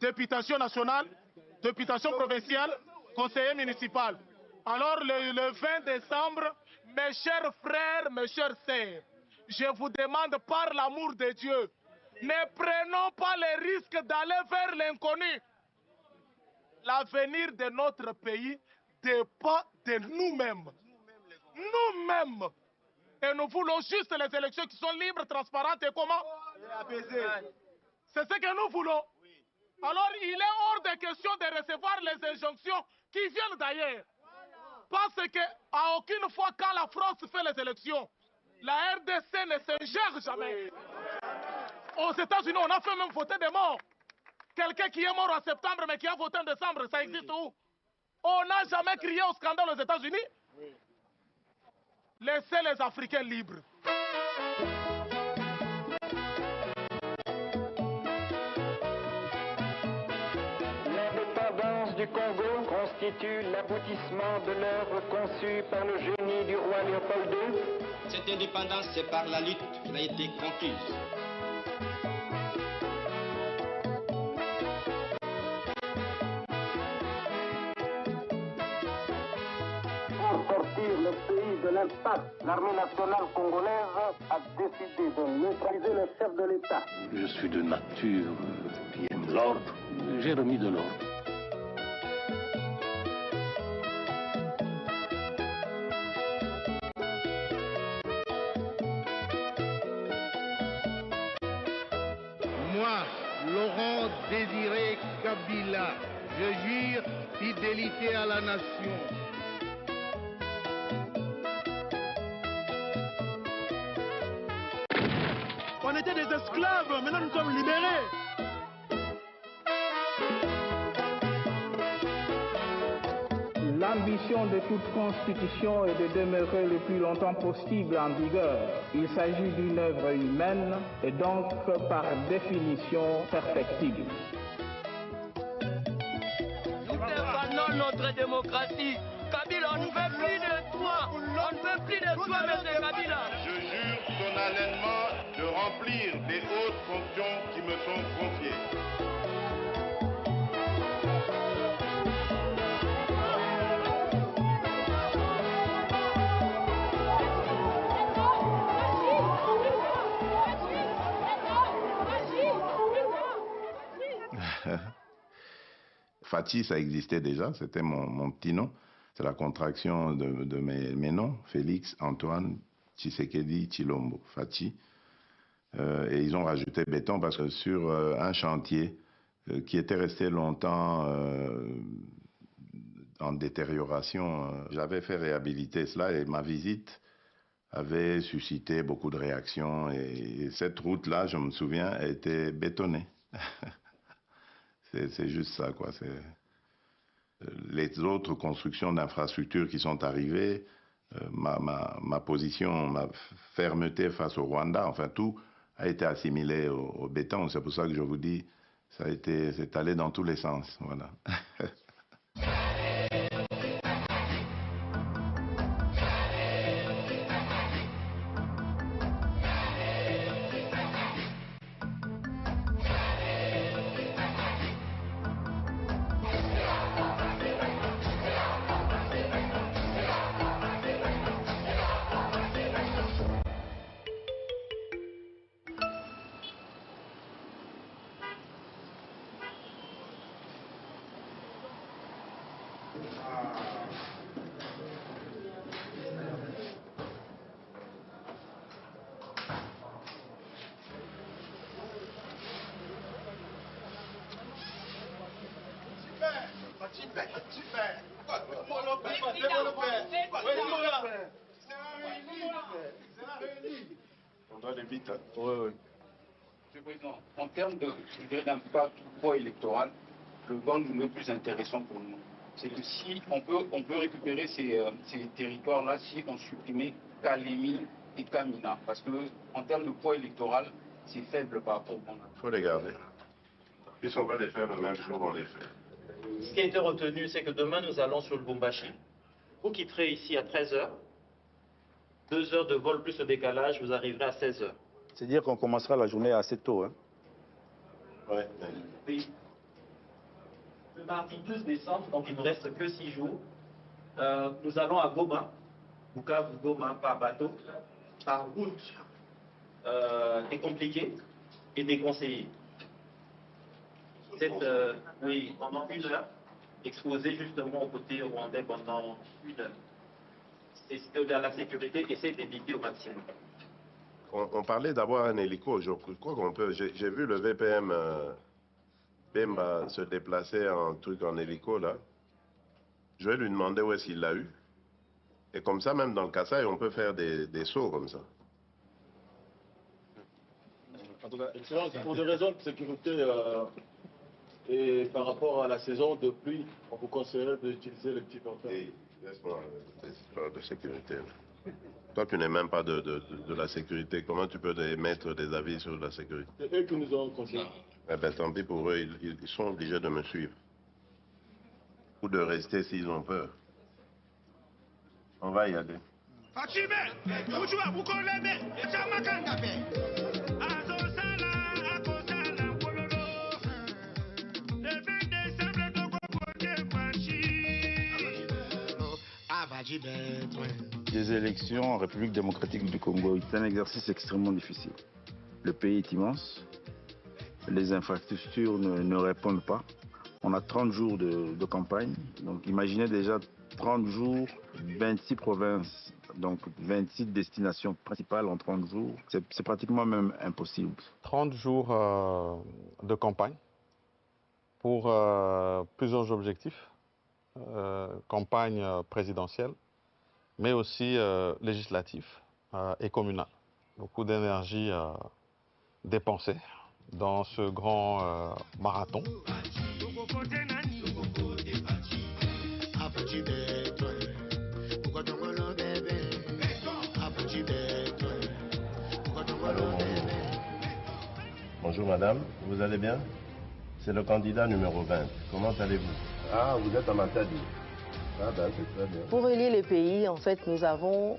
députation nationale, députation provinciale, conseiller municipal. Alors le 20 décembre, mes chers frères, mes chères sœurs, je vous demande par l'amour de Dieu, ne prenons pas les risques d'aller vers l'inconnu. L'avenir de notre pays dépend de nous-mêmes. Nous-mêmes. Et nous voulons juste les élections qui sont libres, transparentes et comment? C'est ce que nous voulons. Alors il est hors de question de recevoir les injonctions qui viennent d'ailleurs. Parce qu'à aucune fois quand la France fait les élections, la RDC ne s'ingère jamais. Aux États-Unis, on a fait même voter des morts. Quelqu'un qui est mort en septembre mais qui a voté en décembre, ça existe où? On n'a jamais crié au scandale aux États-Unis. Laissez les Africains libres. L'indépendance du Congo constitue l'aboutissement de l'œuvre conçue par le génie du roi Léopold II. Cette indépendance, c'est par la lutte qu'elle a été conquise. Pour sortir le pays de l'impasse, l'armée nationale congolaise a décidé de neutraliser le chef de l'État. Je suis de nature qui aime l'ordre. J'ai remis de l'ordre. Moi, Laurent Désiré Kabila, je jure fidélité à la nation. On était des esclaves, maintenant nous sommes libérés. L'ambition de toute constitution est de demeurer le plus longtemps possible en vigueur. Il s'agit d'une œuvre humaine et donc par définition perfectible. Nous défendons notre démocratie. Kabila, on ne veut plus de toi. On ne veut plus de toi, M. Kabila. Je jure solennellement de remplir les hautes fonctions qui me sont confiées. Fachi, ça existait déjà, c'était mon petit nom. C'est la contraction de mes noms, Félix, Antoine, Tshisekedi, Tshilombo, Fachi. Et ils ont rajouté béton parce que sur un chantier qui était resté longtemps en détérioration, j'avais fait réhabiliter cela et ma visite avait suscité beaucoup de réactions. Et cette route-là, je me souviens, a été bétonnée. C'est juste ça, quoi. Les autres constructions d'infrastructures qui sont arrivées, ma position, ma fermeté face au Rwanda, enfin tout a été assimilé au béton. C'est pour ça que je vous dis, c'est allé dans tous les sens, voilà. On doit aller vite. Oui, oui. Monsieur le Président, en termes d'impact du poids électoral, le banc le plus intéressant pour nous, c'est que si on peut récupérer ces territoires-là si on supprimait Kalemi et Kamina. Parce que en termes de poids électoral, c'est faible par rapport au banc. Il faut les garder. Puisqu'on va les faire le même jour, on les fait. Ce qui a été retenu, c'est que demain, nous allons sur le Lubumbashi. Vous quitterez ici à 13h. 2 heures de vol plus le décalage, vous arriverez à 16h. C'est-à-dire qu'on commencera la journée assez tôt, hein? Ouais. Oui. le mardi 12 décembre, donc il ne nous reste que 6 jours, nous allons à Goma, Bukavu, Goma, par bateau, par route est compliqué et déconseillé. Oui, pendant 1 heure, exposé justement au côté rwandais pendant 1 heure. C'est de la sécurité, essayer d'éviter au maximum. On parlait d'avoir un hélico, je crois qu'on peut. J'ai vu le VPM Bemba se déplacer en truc en hélico là. Je vais lui demander où est-ce qu'il l'a eu. Et comme ça, même dans le Kasaï, on peut faire des sauts comme ça. En tout cas, Excellence, pour des raisons de sécurité et par rapport à la saison de pluie, on vous conseillerait d'utiliser les petits porteurs. Laisse-moi des histoires de sécurité. Toi, tu n'es même pas de la sécurité. Comment tu peux émettre des avis sur la sécurité? C'est eux qui nous ont conseillé. Eh bien, tant pis pour eux, ils sont obligés de me suivre. Ou de rester s'ils ont peur. On va y aller. Les élections en République démocratique du Congo, c'est un exercice extrêmement difficile. Le pays est immense, les infrastructures ne répondent pas. On a 30 jours de campagne, donc imaginez déjà 30 jours, 26 provinces, donc 26 destinations principales en 30 jours. C'est pratiquement même impossible. 30 jours de campagne pour plusieurs objectifs. Campagne présidentielle, mais aussi législative et communale. Beaucoup d'énergie dépensée dans ce grand marathon. Allô, bonjour madame, vous allez bien? C'est le candidat numéro 20. Comment allez-vous? Ah, vous êtes à Matadi. Ah ben, c'est très bien. Pour relier les pays, en fait, nous avons,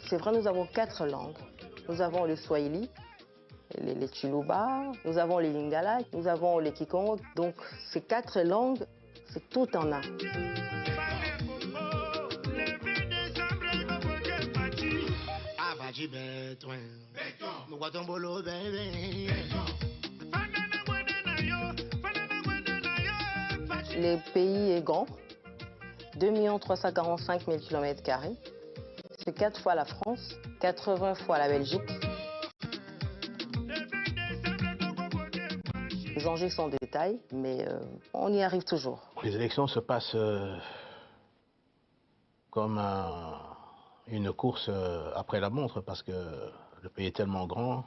c'est vrai, nous avons 4 langues. Nous avons le Swahili, les Chiluba, nous avons les Lingala, nous avons les Kikongo. Donc, ces 4 langues, c'est tout en un. Le pays est grand, 2 345 000 km². C'est 4 fois la France, 80 fois la Belgique. Les enjeux sont des détails, mais on y arrive toujours. Les élections se passent comme une course après la montre, parce que le pays est tellement grand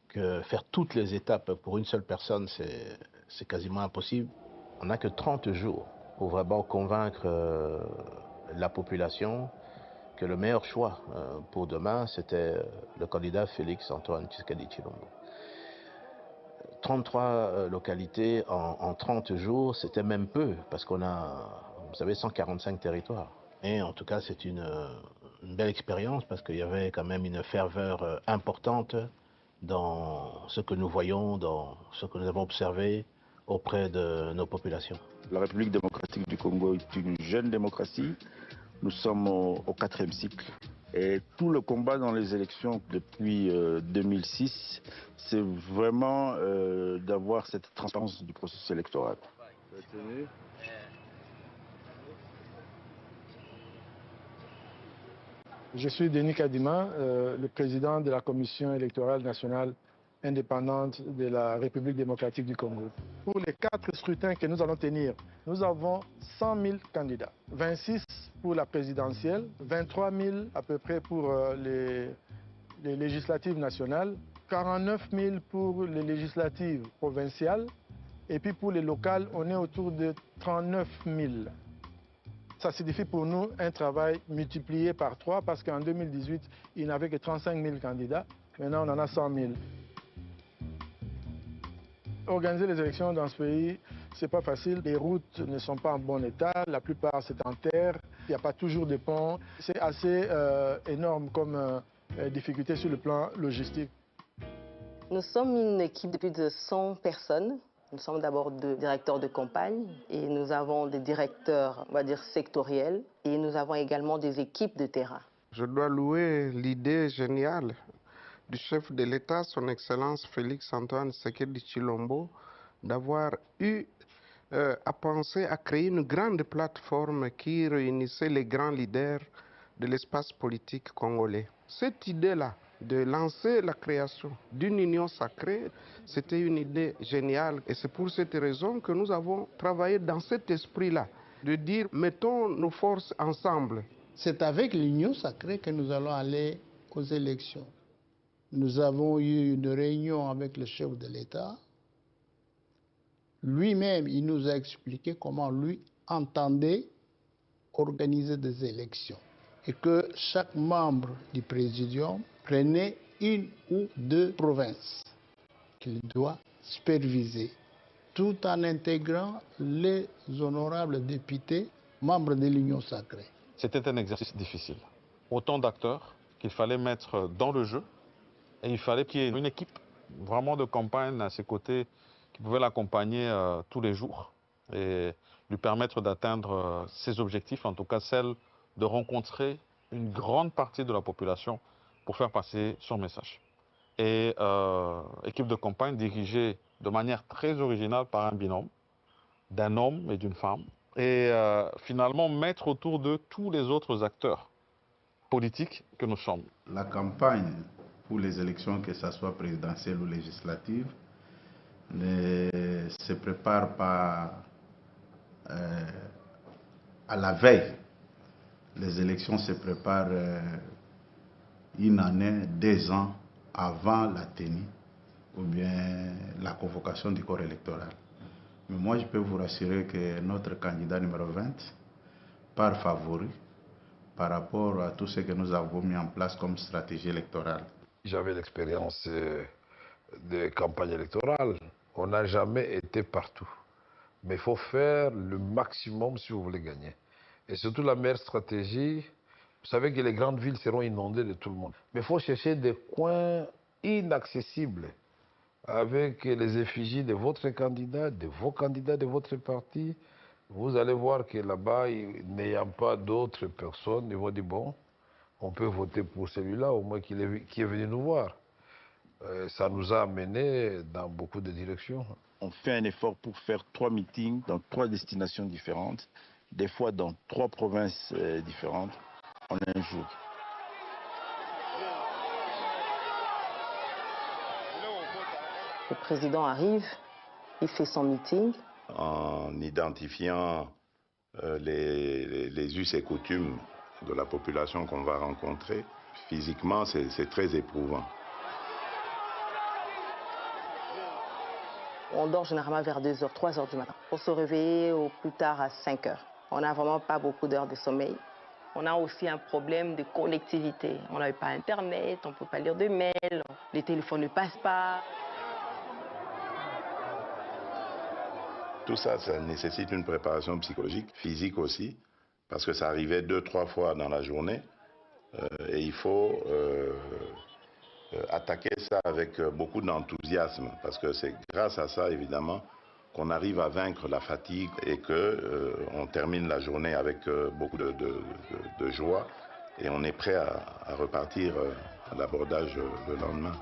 que faire toutes les étapes pour une seule personne, c'est quasiment impossible. On n'a que 30 jours pour vraiment convaincre la population que le meilleur choix pour demain, c'était le candidat Félix Antoine Tshisekedi Tshilombo. 33 localités en 30 jours, c'était même peu, parce qu'on a, vous savez, 145 territoires. Et en tout cas, c'est une belle expérience, parce qu'il y avait quand même une ferveur importante dans ce que nous voyons, dans ce que nous avons observé auprès de nos populations. La République démocratique du Congo est une jeune démocratie. Nous sommes au 4e cycle. Et tout le combat dans les élections depuis 2006, c'est vraiment d'avoir cette transparence du processus électoral. Je suis Denis Kadima, le président de la Commission électorale nationale indépendante de la République démocratique du Congo. Pour les 4 scrutins que nous allons tenir, nous avons 100 000 candidats. 26 pour la présidentielle, 23 000 à peu près pour les législatives nationales, 49 000 pour les législatives provinciales, et puis pour les locales, on est autour de 39 000. Ça signifie pour nous un travail multiplié par 3, parce qu'en 2018, il n'y avait que 35 000 candidats. Maintenant, on en a 100 000. Organiser les élections dans ce pays, c'est pas facile. Les routes ne sont pas en bon état, la plupart c'est en terre, il n'y a pas toujours de ponts. C'est assez énorme comme difficulté sur le plan logistique. Nous sommes une équipe de plus de 100 personnes Nous sommes d'abord 2 directeurs de campagne et nous avons des directeurs, on va dire, sectoriels et nous avons également des équipes de terrain. Je dois louer l'idée géniale du chef de l'État, son Excellence Félix-Antoine Tshisekedi Tshilombo, d'avoir eu à penser à créer une grande plateforme qui réunissait les grands leaders de l'espace politique congolais. Cette idée-là, de lancer la création d'une union sacrée, c'était une idée géniale. Et c'est pour cette raison que nous avons travaillé dans cet esprit-là, de dire mettons nos forces ensemble. C'est avec l'union sacrée que nous allons aller aux élections. Nous avons eu une réunion avec le chef de l'État. Lui-même, il nous a expliqué comment lui entendait organiser des élections et que chaque membre du présidium prenait 1 ou 2 provinces qu'il doit superviser, tout en intégrant les honorables députés membres de l'Union sacrée. C'était un exercice difficile. Autant d'acteurs qu'il fallait mettre dans le jeu et il fallait qu'il y ait une équipe vraiment de campagne à ses côtés qui pouvait l'accompagner tous les jours et lui permettre d'atteindre ses objectifs, en tout cas celle de rencontrer une grande partie de la population pour faire passer son message. Et équipe de campagne dirigée de manière très originale par un binôme d'un homme et d'une femme et finalement mettre autour de tous les autres acteurs politiques que nous sommes. La campagne pour les élections, que ce soit présidentielle ou législative, ne se prépare pas à la veille. Les élections se préparent 1 année, 2 ans avant la tenue ou bien la convocation du corps électoral. Mais moi, je peux vous rassurer que notre candidat numéro 20 part favori par rapport à tout ce que nous avons mis en place comme stratégie électorale. J'avais l'expérience de campagne électorale. On n'a jamais été partout. Mais il faut faire le maximum si vous voulez gagner. Et surtout la meilleure stratégie, vous savez que les grandes villes seront inondées de tout le monde. Mais il faut chercher des coins inaccessibles avec les effigies de votre candidat, de vos candidats de votre parti. Vous allez voir que là-bas, n'ayant pas d'autres personnes, ils vont dire bon, on peut voter pour celui-là, au moins qui est venu nous voir. Ça nous a amené dans beaucoup de directions. On fait un effort pour faire 3 meetings dans 3 destinations différentes, des fois dans 3 provinces différentes en un jour. Le président arrive, il fait son meeting. En identifiant les us et coutumes de la population qu'on va rencontrer, physiquement, c'est très éprouvant. On dort généralement vers 2h, 3h du matin. Pour se réveiller au plus tard à 5h. On n'a vraiment pas beaucoup d'heures de sommeil. On a aussi un problème de connectivité. On n'avait pas Internet, on ne peut pas lire de mails, les téléphones ne passent pas. Tout ça, ça nécessite une préparation psychologique, physique aussi, parce que ça arrivait 2-3 fois dans la journée. Et il faut attaquer ça avec beaucoup d'enthousiasme, parce que c'est grâce à ça, évidemment, qu'on arrive à vaincre la fatigue et qu'on termine la journée avec beaucoup de joie et on est prêt à repartir à l'abordage le lendemain.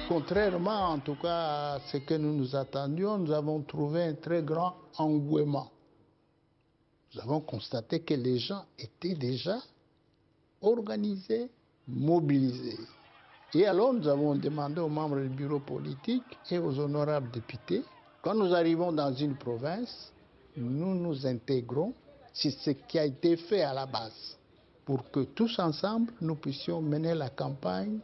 Contrairement en tout cas à ce que nous nous attendions, nous avons trouvé un très grand engouement. Nous avons constaté que les gens étaient déjà organisés, mobilisés. Et alors nous avons demandé aux membres du bureau politique et aux honorables députés, quand nous arrivons dans une province, nous nous intégrons. C'est ce qui a été fait à la base, pour que tous ensemble, nous puissions mener la campagne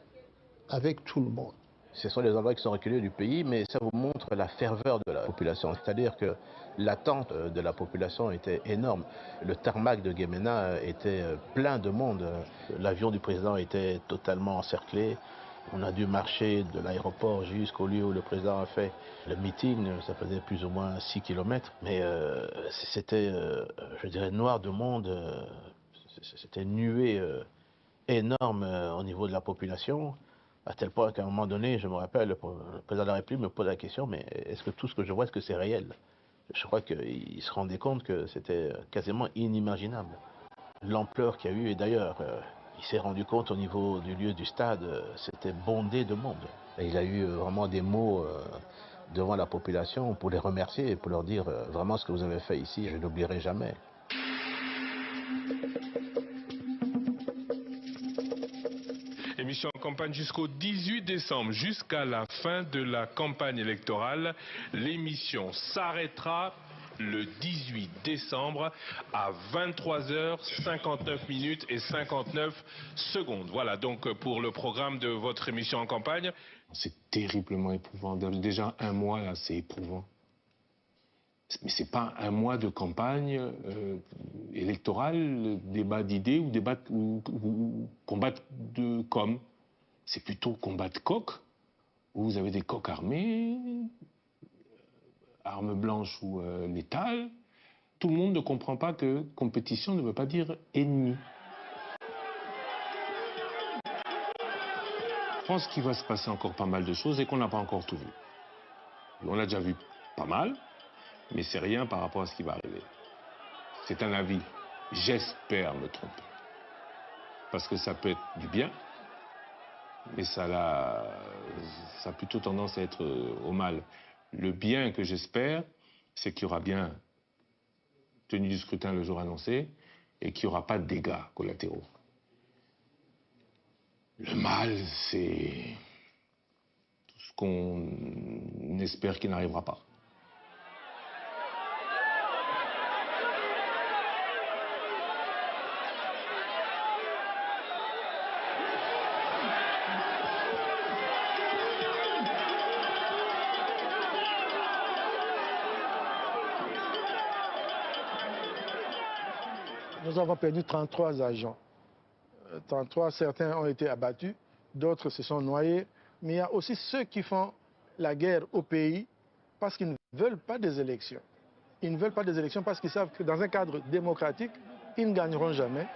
avec tout le monde. Ce sont les endroits qui sont reculés du pays, mais ça vous montre la ferveur de la population. C'est-à-dire que l'attente de la population était énorme. Le tarmac de Guémena était plein de monde. L'avion du président était totalement encerclé. On a dû marcher de l'aéroport jusqu'au lieu où le président a fait le meeting. Ça faisait plus ou moins 6 km. Mais c'était, je dirais, noir de monde. C'était une nuée énorme au niveau de la population. À tel point qu'à un moment donné, je me rappelle, le président de la République me pose la question, mais est-ce que tout ce que je vois, est-ce que c'est réel? Je crois qu'il se rendait compte que c'était quasiment inimaginable. L'ampleur qu'il y a eu, et d'ailleurs, il s'est rendu compte au niveau du lieu du stade, c'était bondé de monde. Et il a eu vraiment des mots devant la population pour les remercier et pour leur dire vraiment ce que vous avez fait ici, je n'oublierai jamais. Émission en campagne jusqu'au 18 décembre, jusqu'à la fin de la campagne électorale. L'émission s'arrêtera le 18 décembre à 23h59 et 59 secondes. Voilà donc pour le programme de votre émission en campagne. C'est terriblement éprouvant. Déjà un mois là, c'est éprouvant. Mais c'est pas un mois de campagne électorale, débat d'idées ou débat ou combat de com. C'est plutôt combat de coq, où vous avez des coqs armés, armes blanches ou létales. Tout le monde ne comprend pas que compétition ne veut pas dire ennemi. Je pense qu'il va se passer encore pas mal de choses et qu'on n'a pas encore tout vu. On a déjà vu pas mal, mais c'est rien par rapport à ce qui va arriver. C'est un avis. J'espère me tromper. Parce que ça peut être du bien, mais ça a plutôt tendance à être au mal. Le bien que j'espère, c'est qu'il y aura bien tenue du scrutin le jour annoncé et qu'il n'y aura pas de dégâts collatéraux. Le mal, c'est tout ce qu'on espère qu'il n'arrivera pas. Nous avons perdu 33 agents. 33, certains ont été abattus, d'autres se sont noyés. Mais il y a aussi ceux qui font la guerre au pays parce qu'ils ne veulent pas des élections. Ils ne veulent pas des élections parce qu'ils savent que dans un cadre démocratique, ils ne gagneront jamais.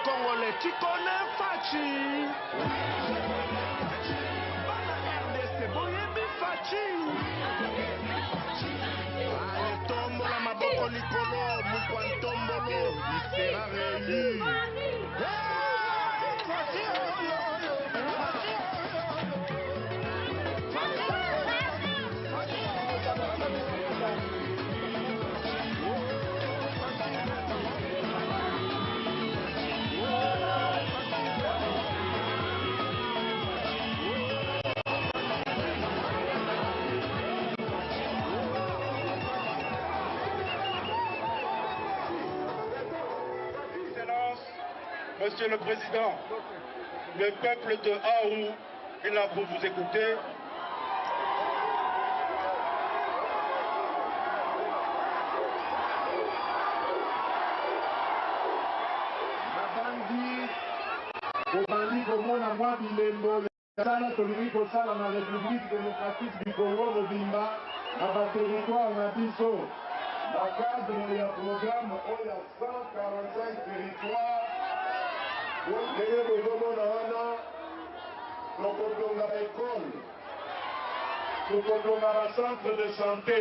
Congolais, tu connais Fachi? RDC, Boyebi Fachi. Allez, tombola, maboko likolo, mukwantombolo, il sera réélu. Monsieur le Président, le peuple de Aarhus est là pour vous écouter. Obandi komona mwa bilembo sana tolingi kosala na République démocratique du Congo mobimba na baterritoire na biso na cadre ya programme oyo ya 145 territoire ndenge bozomona wana tokotonga baekole tokotonga bacentre de santé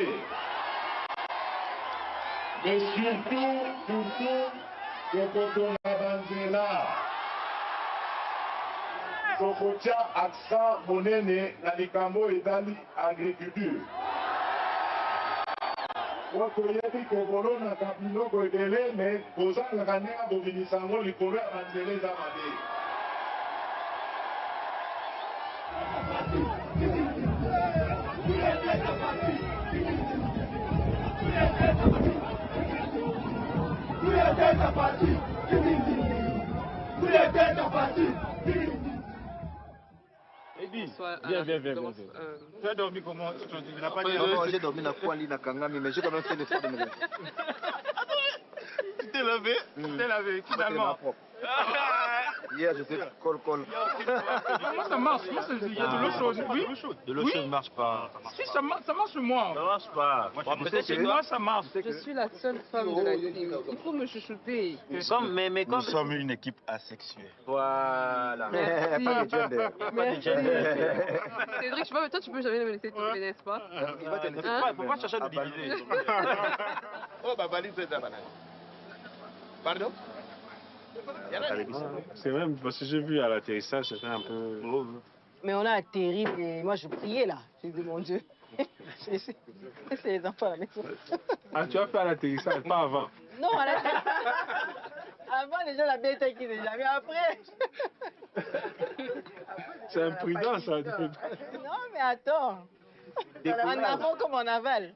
mais surtout tokotonga banzela tokotia accent monene na likambo etali agriculture toyebi kokolonaka biloko ebele me kozangaka ndenge bobimisa yango likolo ya banzela eza mabe. Viens. Tu as dormi comment? Tu n'as pas dit j'ai dormi na Kwali na Kangami, mais j'ai quand même fait l'effort de me lever. Tu t'es levé? Tu t'es lavé, finalement. Hier, j'étais col. Comment ça marche? Il y a de l'eau chaude. Oui? De l'eau chaude ne marche pas. Si, ça marche sur moi. Ça marche pas. Peut-être chez moi, ça marche. Je suis la seule femme de la team. Il faut me chouchouter. Nous sommes une équipe asexuée. Voilà. Merci. Pas de gender. Cédric, je vois, mais toi, tu peux jamais me laisser tomber, n'est-ce pas? Il va te laisser. Il faut pas chercher à nous diviser. Oh, bah, valide, c'est ça. Pardon? C'est vrai, parce que j'ai vu à l'atterrissage, c'était un peu... Mais on a atterri et moi je priais là. J'ai dit mon Dieu, c'est les enfants à la maison. Ah, tu as fait à l'atterrissage, pas avant? Non, à l'atterrissage. Avant déjà la bête qui déjà, mais après. C'est imprudent ça. Non mais attends. En avant comme en aval.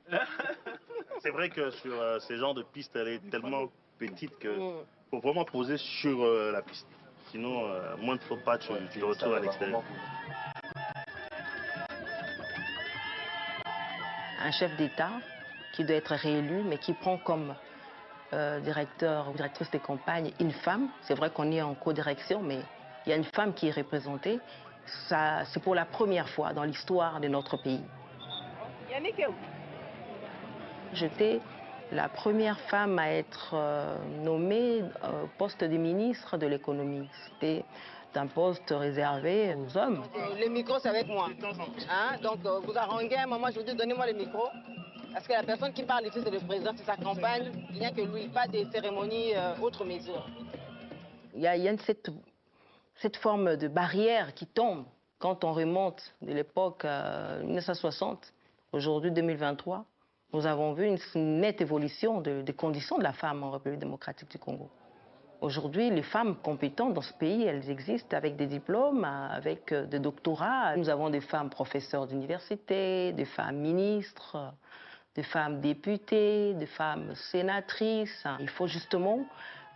C'est vrai que sur ces genres de pistes, elle est tellement petite que faut vraiment poser sur la piste. Sinon, moins de faux pas, tu te retrouves à l'extérieur. Un chef d'État qui doit être réélu, mais qui prend comme directeur ou directrice des campagnes une femme. C'est vrai qu'on est en co-direction, mais il y a une femme qui est représentée. C'est pour la première fois dans l'histoire de notre pays. J'étais la première femme à être nommée au poste de ministre de l'économie. C'était un poste réservé aux hommes. Le micro, c'est avec moi. Hein? Donc, vous arrangez un moment, je vous dis, donnez-moi le micro. Parce que la personne qui parle ici, c'est le président, c'est sa campagne. Il n'y a que lui, pas des cérémonies, autres mesures. Il y a cette forme de barrière qui tombe quand on remonte de l'époque 1960, aujourd'hui 2023. Nous avons vu une nette évolution des conditions de la femme en République démocratique du Congo. Aujourd'hui, les femmes compétentes dans ce pays, elles existent avec des diplômes, avec des doctorats. Nous avons des femmes professeurs d'université, des femmes ministres, des femmes députées, des femmes sénatrices. Il faut justement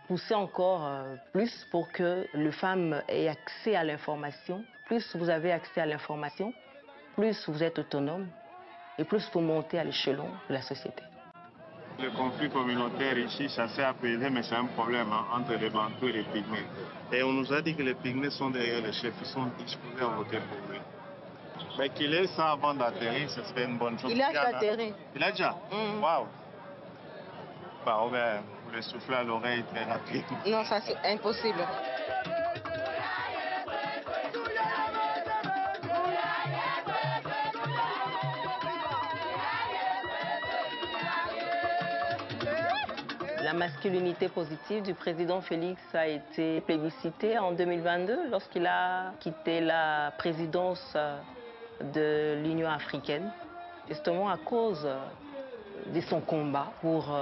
pousser encore plus pour que les femmes aient accès à l'information. Plus vous avez accès à l'information, plus vous êtes autonome et plus vous montez à l'échelon de la société. Le conflit communautaire ici, ça s'est apaisé, mais c'est un problème entre les Bantous et les Pygmées. Et on nous a dit que les Pygmées sont derrière le chef, ils sont disposés à voter pour lui. Mais qu'il ait ça avant d'atterrir, ce serait une bonne chose. Il a déjà atterri. Il a déjà? Waouh! Bah, le souffler à l'oreille très rapide. Non, ça c'est impossible. La masculinité positive du président Félix a été plébiscitée en 2022 lorsqu'il a quitté la présidence de l'Union africaine, justement à cause de son combat pour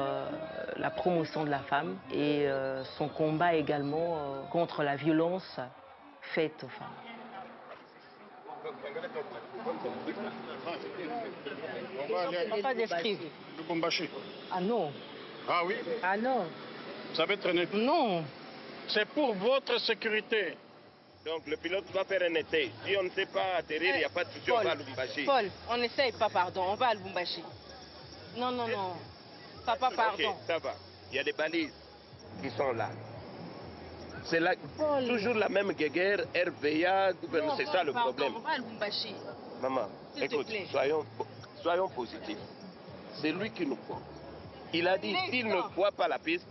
la promotion de la femme et son combat également contre la violence faite aux femmes. Papa d'esprit. Lubumbashi. Ah non. Ah oui? Ah non. Vous savez traîner? Non. C'est pour votre sécurité. Donc le pilote va faire un été. Si on ne sait pas atterrir, il n'y a pas de souci, on va à Lubumbashi. Paul, on n'essaye pas, pardon, on va à Lubumbashi. Non, non, non. Papa, pardon. Ok, ça va. Il y a des balises qui sont là. C'est là, toujours la même guéguerre, RVA, c'est ça le problème. On va à Lubumbashi. Maman, écoute, soyons positifs. C'est lui qui nous croit. Il a dit, s'il ne voit pas la piste,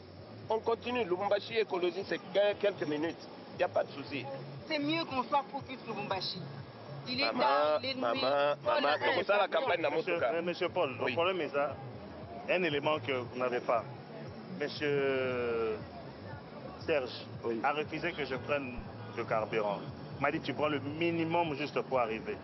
on continue. Lubumbashi écologie, c'est quelques minutes. Il n'y a pas de souci. C'est mieux qu'on soit focus Lubumbashi. Il est Maman, tard, il est nuit. Maman, c'est comme ça la campagne dans Monsieur Paul, le problème est ça. Un élément que vous n'avez pas. Monsieur Serge a refusé que je prenne le carburant. Il m'a dit, tu prends le minimum juste pour arriver.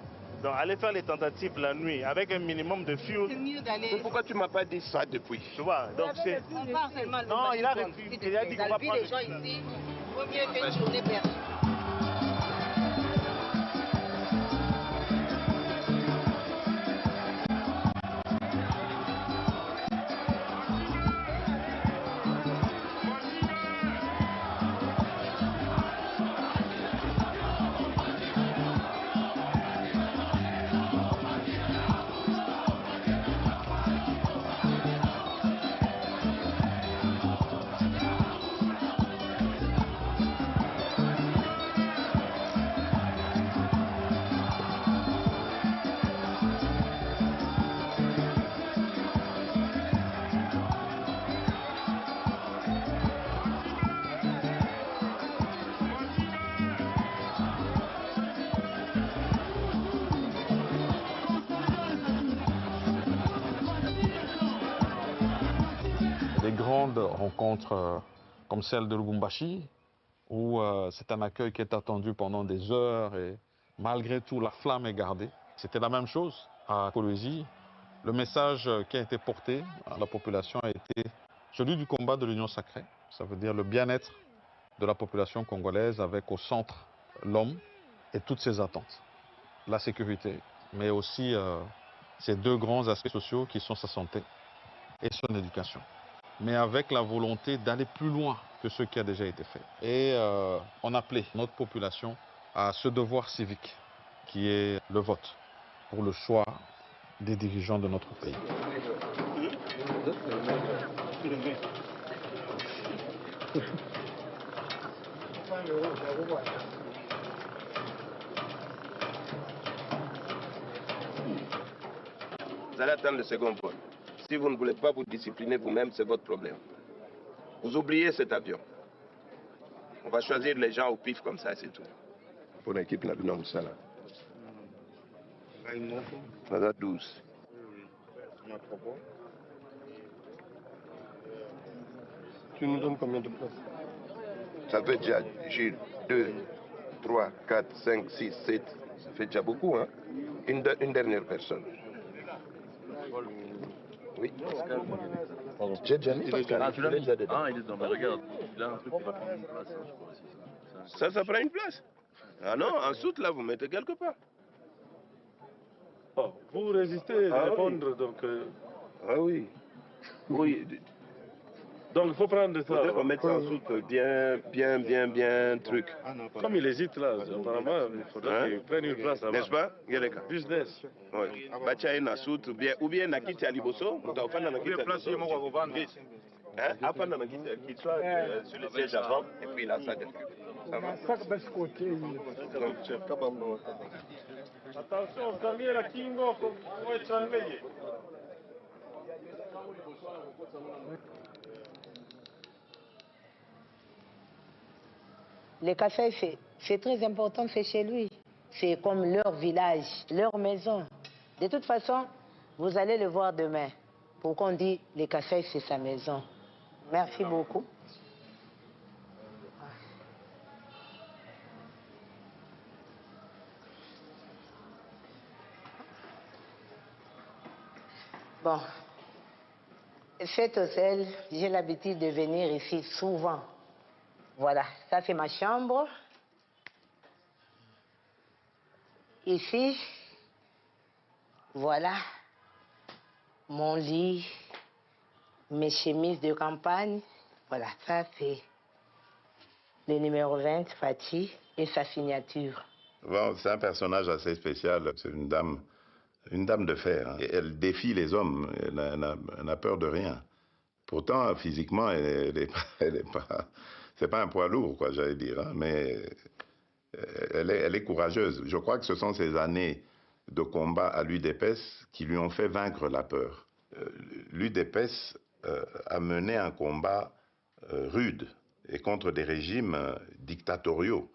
Donc, aller faire les tentatives la nuit avec un minimum de fuel. C'est mieux d'aller. Pourquoi tu ne m'as pas dit ça depuis? Tu vois, donc c'est. On part seulement Non, il a refusé. Il a dit qu'on va prendre. Les gens ici, il vaut mieux faire une journée perdue. Grandes rencontres comme celle de Lubumbashi, où c'est un accueil qui est attendu pendant des heures et malgré tout la flamme est gardée. C'était la même chose à Kolwezi. Le message qui a été porté à la population a été celui du combat de l'union sacrée. Ça veut dire le bien-être de la population congolaise avec au centre l'homme et toutes ses attentes. La sécurité, mais aussi ces deux grands aspects sociaux qui sont sa santé et son éducation, mais avec la volonté d'aller plus loin que ce qui a déjà été fait. Et on appelait notre population à ce devoir civique qui est le vote pour le choix des dirigeants de notre pays. Vous allez attendre le second vol. Si vous ne voulez pas vous discipliner vous-même, c'est votre problème. Vous oubliez cet avion. On va choisir les gens au pif comme ça, c'est tout. Pour l'équipe, on a ça là. On a 12. Tu nous donnes combien de places? Ça fait déjà 2, 3, 4, 5, 6, 7. Ça fait déjà beaucoup, hein? Une dernière personne. Oui. J'ai déjà mis Pascal. Ah, tu l'as mis? Ah, il est dans. Mais regarde, il a un truc qui va prendre une place, je crois aussi. Ça prend une place. Ah non, en soute, là, vous mettez quelque part. Oh, vous résistez à répondre, oui. Donc... Ah oui. Oui. Donc il faut prendre ça. Il faut mettre ça en soute bien, truc. Comme il hésite là, apparemment, il faudrait qu'il prenne une place. N'est-ce pas, Geleka? Business. Oui. Bacha une soute, ou bien Nakiti Aliboso, ou bien Nakiti Aliboso. Afin de qu'il soit sur le siège avant, et puis là, ça descend. Ça va? Attention, Camille Kingo, faut être enlevé. Les Kassai, c'est très important, c'est chez lui. C'est comme leur village, leur maison. De toute façon, vous allez le voir demain. Pourquoi on dit les Kassai, c'est sa maison. Merci beaucoup. Bon, cet hôtel, j'ai l'habitude de venir ici souvent. Voilà, ça c'est ma chambre. Ici, voilà, mon lit, mes chemises de campagne. Voilà, ça c'est le numéro 20, Fatih, et sa signature. Bon, c'est un personnage assez spécial, c'est une dame de fer. Hein. Elle défie les hommes, elle n'a peur de rien. Pourtant, physiquement, c'est pas un poids lourd, quoi, j'allais dire, hein, mais elle est courageuse. Je crois que ce sont ces années de combat à l'UDPS qui lui ont fait vaincre la peur. L'UDPS a mené un combat rude et contre des régimes dictatoriaux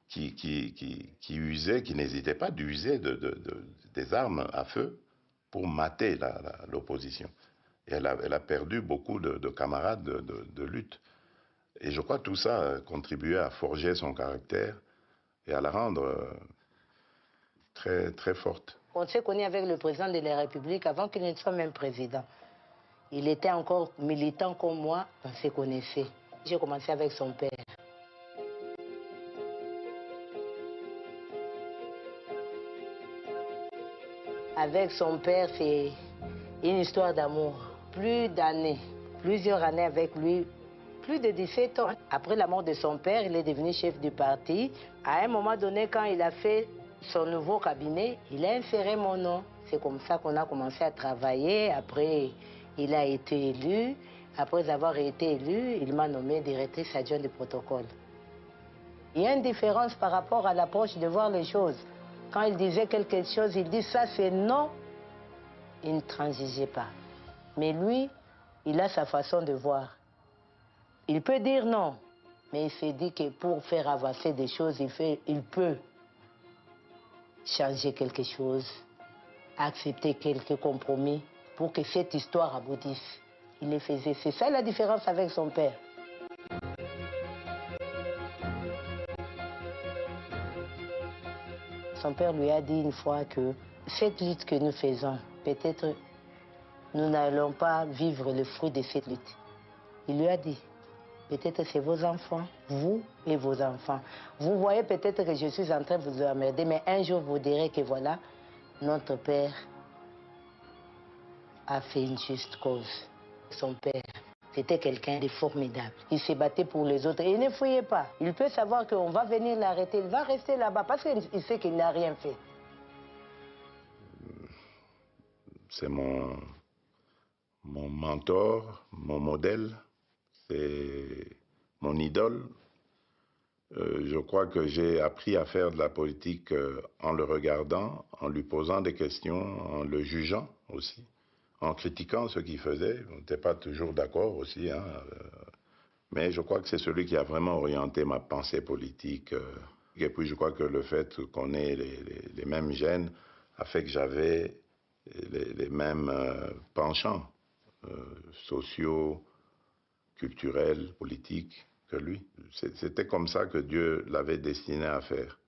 qui usaient, qui n'hésitaient pas d'user des armes à feu pour mater l'opposition. Et elle a perdu beaucoup de camarades de lutte. Et je crois que tout ça a contribué à forger son caractère et à la rendre très, très forte. On s'est connu avec le président de la République avant qu'il ne soit même président. Il était encore militant comme moi, on se connaissait. J'ai commencé avec son père. Avec son père, c'est une histoire d'amour. Plus d'années, plusieurs années avec lui, plus de 17 ans. Après la mort de son père, il est devenu chef du parti. À un moment donné, quand il a fait son nouveau cabinet, il a inséré mon nom. C'est comme ça qu'on a commencé à travailler. Après, il a été élu. Après avoir été élu, il m'a nommé directrice adjointe du protocole. Il y a une différence par rapport à l'approche de voir les choses. Quand il disait quelque chose, il dit ça c'est non. Il ne transigeait pas. Mais lui, il a sa façon de voir. Il peut dire non, mais il s'est dit que pour faire avancer des choses, il peut changer quelque chose, accepter quelques compromis pour que cette histoire aboutisse. Il le faisait. C'est ça la différence avec son père. Son père lui a dit une fois que cette lutte que nous faisons, peut-être nous n'allons pas vivre le fruit de cette lutte. Il lui a dit, peut-être c'est vos enfants, vous et vos enfants. Vous voyez peut-être que je suis en train de vous emmerder, mais un jour vous direz que voilà, notre père a fait une juste cause. Son père, c'était quelqu'un de formidable. Il se battait pour les autres et il ne fouillait pas. Il peut savoir qu'on va venir l'arrêter, il va rester là-bas parce qu'il sait qu'il n'a rien fait. C'est mon mentor, mon modèle, c'est mon idole. Je crois que j'ai appris à faire de la politique en le regardant, en lui posant des questions, en le jugeant aussi, en critiquant ce qu'il faisait. On n'était pas toujours d'accord aussi, hein, mais je crois que c'est celui qui a vraiment orienté ma pensée politique. Et puis je crois que le fait qu'on ait les mêmes gènes a fait que j'avais les mêmes penchants sociaux, culturels, politiques que lui. C'était comme ça que Dieu l'avait destiné à faire.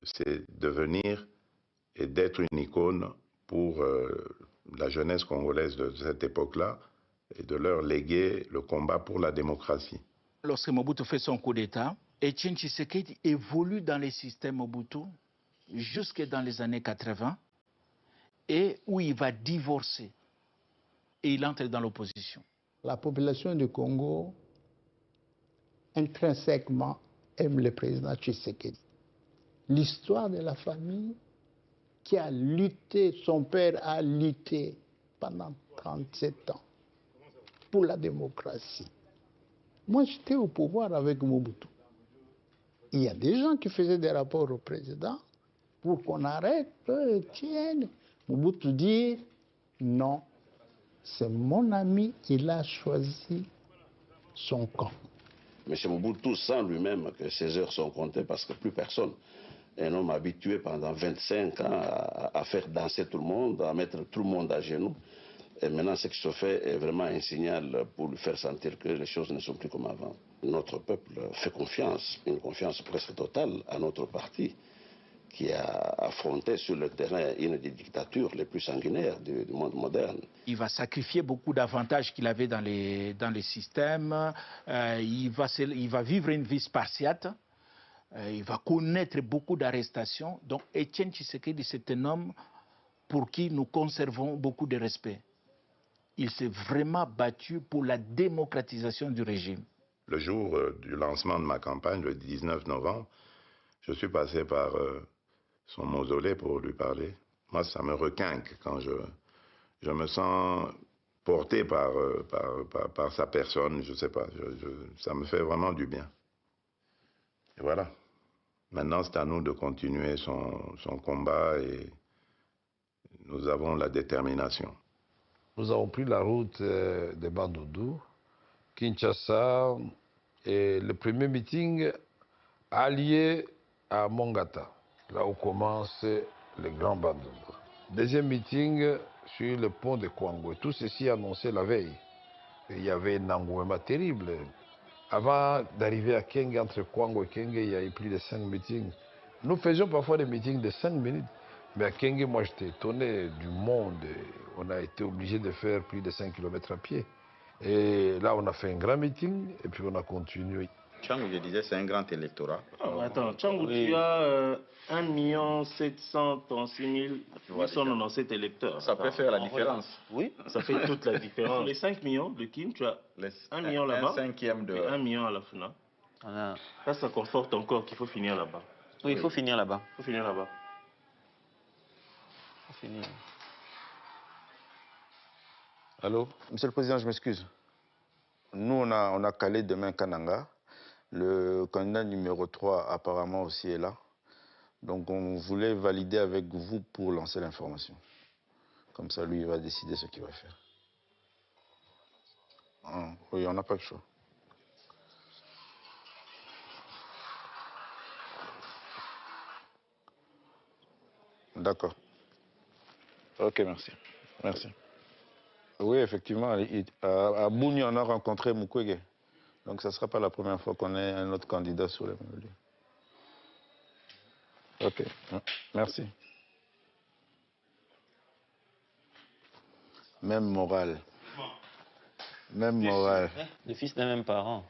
C'est devenir et d'être une icône pour la jeunesse congolaise de cette époque-là et de leur léguer le combat pour la démocratie. Lorsque Mobutu fait son coup d'État, Etienne Tshisekedi évolue dans les systèmes Mobutu jusque dans les années 80 et où il va divorcer et il entre dans l'opposition. La population du Congo intrinsèquement aime le président Tshisekedi. L'histoire de la famille qui a lutté, son père a lutté pendant 37 ans pour la démocratie. Moi, j'étais au pouvoir avec Mobutu. Il y a des gens qui faisaient des rapports au président pour qu'on arrête, Etienne. Mobutu dit non, c'est mon ami, il a choisi son camp. M. Mobutu sent lui-même que ses heures sont comptées parce que plus personne. Un homme habitué pendant 25 ans à faire danser tout le monde, à mettre tout le monde à genoux. Et maintenant, ce qui se fait est vraiment un signal pour lui faire sentir que les choses ne sont plus comme avant. Notre peuple fait confiance, une confiance presque totale à notre parti, qui a affronté sur le terrain une des dictatures les plus sanguinaires du monde moderne. Il va sacrifier beaucoup d'avantages qu'il avait dans les systèmes. Il va vivre une vie spartiate. Il va connaître beaucoup d'arrestations. Donc Étienne Tshisekedi, c'est un homme pour qui nous conservons beaucoup de respect. Il s'est vraiment battu pour la démocratisation du régime. Le jour du lancement de ma campagne, le 19 novembre, je suis passé par son mausolée pour lui parler. Moi, ça me requinque quand je me sens porté par sa personne, je ne sais pas, ça me fait vraiment du bien. Et voilà. Maintenant, c'est à nous de continuer son combat et nous avons la détermination. Nous avons pris la route de Bandundu, Kinshasa, et le premier meeting allié à Mongata, là où commence le Grand Bandundu. Deuxième meeting sur le pont de Kwango. Tout ceci annoncé la veille. Et il y avait un engouement terrible. Avant d'arriver à Kenge, entre Kwango et Kenge, il y a eu plus de 5 meetings. Nous faisions parfois des meetings de 5 minutes. Mais à Kenge, moi, j'étais étonné du monde. On a été obligé de faire plus de 5 km à pied. Et là, on a fait un grand meeting et puis on a continué. Tchangou, je disais, c'est un grand électorat. Oh, attends, Tchangou, oui. Tu as 1 736 897 électeurs. Ça peut faire la différence. Oui, ça fait toute la différence. Sur les 5 millions de Kim, tu as 1 million là-bas. 1/5 de... Et 1 million à la FNA. Voilà. Ça conforte encore qu'il faut finir là-bas. Oui, il faut finir là-bas. Il faut finir là-bas. Allô? Monsieur le Président, je m'excuse. Nous, on a calé demain Kananga. Le candidat numéro 3 apparemment aussi est là. Donc on voulait valider avec vous pour lancer l'information. Comme ça, lui, il va décider ce qu'il va faire. Ah, oui, on n'a pas le choix. D'accord. Ok, merci. Merci. Oui, effectivement, à Bouni, on a rencontré Mukwege. Donc, ce ne sera pas la première fois qu'on ait un autre candidat sur les mêmes lieux. Ok, merci. Même morale. Même morale. Le fils d'un même parent.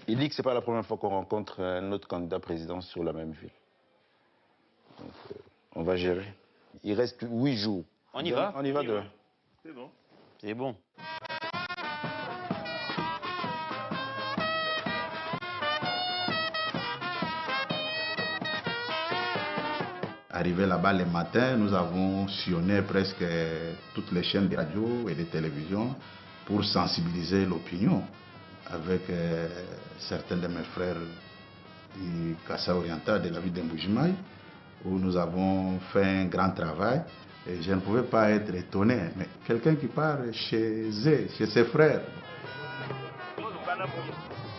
Il dit que ce n'est pas la première fois qu'on rencontre un autre candidat président sur la même ville. Donc, on va gérer. Il reste 8 jours. On y va? On y va demain. C'est bon. C'est bon. Arrivé là-bas le matin, nous avons sillonné presque toutes les chaînes de radio et de télévision pour sensibiliser l'opinion avec certains de mes frères du Kassa oriental de la ville d'Mbujimai, où nous avons fait un grand travail. Et je ne pouvais pas être étonné, mais quelqu'un qui part chez eux, chez ses frères.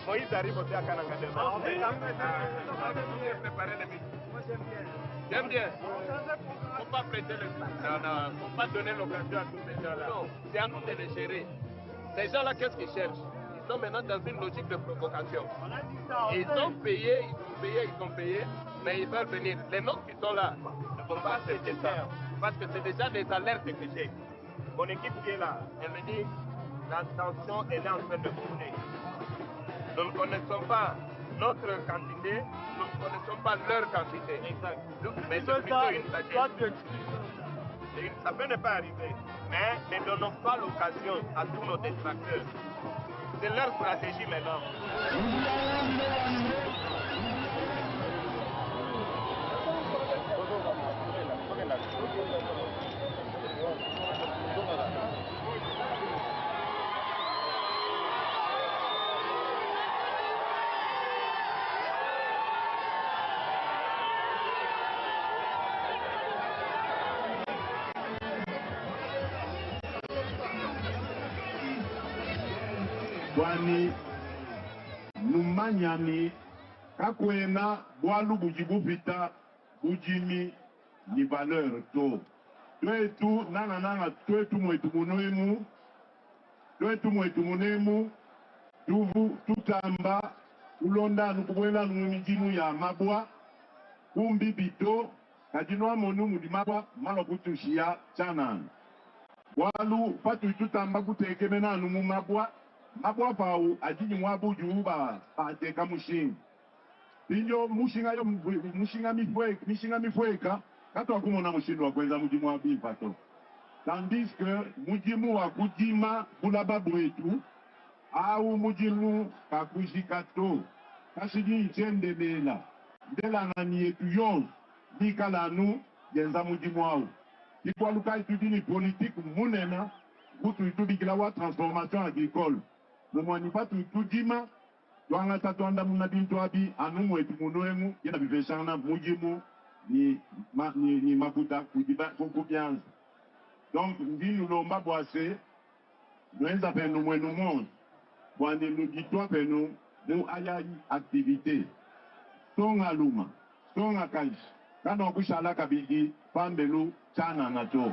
Moïse arrive aussi à Kananga. J'aime bien. Il ne faut pas prêter le coup. Non, non, il ne faut pas donner l'occasion à tous ces gens-là. C'est à nous de les gérer. Ces gens-là, qu'est-ce qu'ils cherchent? Ils sont maintenant dans une logique de provocation. Ils ont payé, mais ils veulent venir. Les nôtres qui sont là ne vont pas accepter ça. Parce que c'est déjà des alertes que j'ai. Mon équipe qui est là, elle me dit la tension elle est en train de tourner. Nous ne connaissons pas notre quantité, nous ne connaissons pas leur quantité. Exact. Mais c'est plutôt une tragédie. Ça peut ne pas arriver, mais ne donnons pas l'occasion à tous nos détracteurs. C'est leur stratégie maintenant. Kwani Banyani, Kakwena, Boalou Boujibupita, Boujimi, ni valeur to. Toi tout, nanana, toi tout mouetumunoemu, toi tout mouetumunoemu, tout amba, ulonda, nukuwela, numijimu ya mabwa, kumbi bito, kadinoa monu mudimabwa, malokutushia, chanan. Walu, patu tout amba kuteke mena numu mabwa, mabwa pao, adini mwabu juuba, pateka mushin. Pinyo, mushinga mifweka, kato akumona mushindu wa kwenza mujimu wa bimpato. Tandis que mujimu wa kujima bulababu etu, au mujimu kakujikato, kashidi ichende bela, ndela nani etu yon, nikala nu, yenza mujimu wao. Ikwa luka itudini politique munena, kutu itubikilawa transformation agricole. Mumwani patu itudima, Twanga tatuanda muna bintu abi anumu etu munoemu yena biveshana mujimu ni makuta kukubianza. Donc ndinu lomba boase nuenza penu mwenu monde wande nugitwa penu mu ayayi activité. Songa luma, songa kaish. Kano kushala kabigi pambelu chana nato.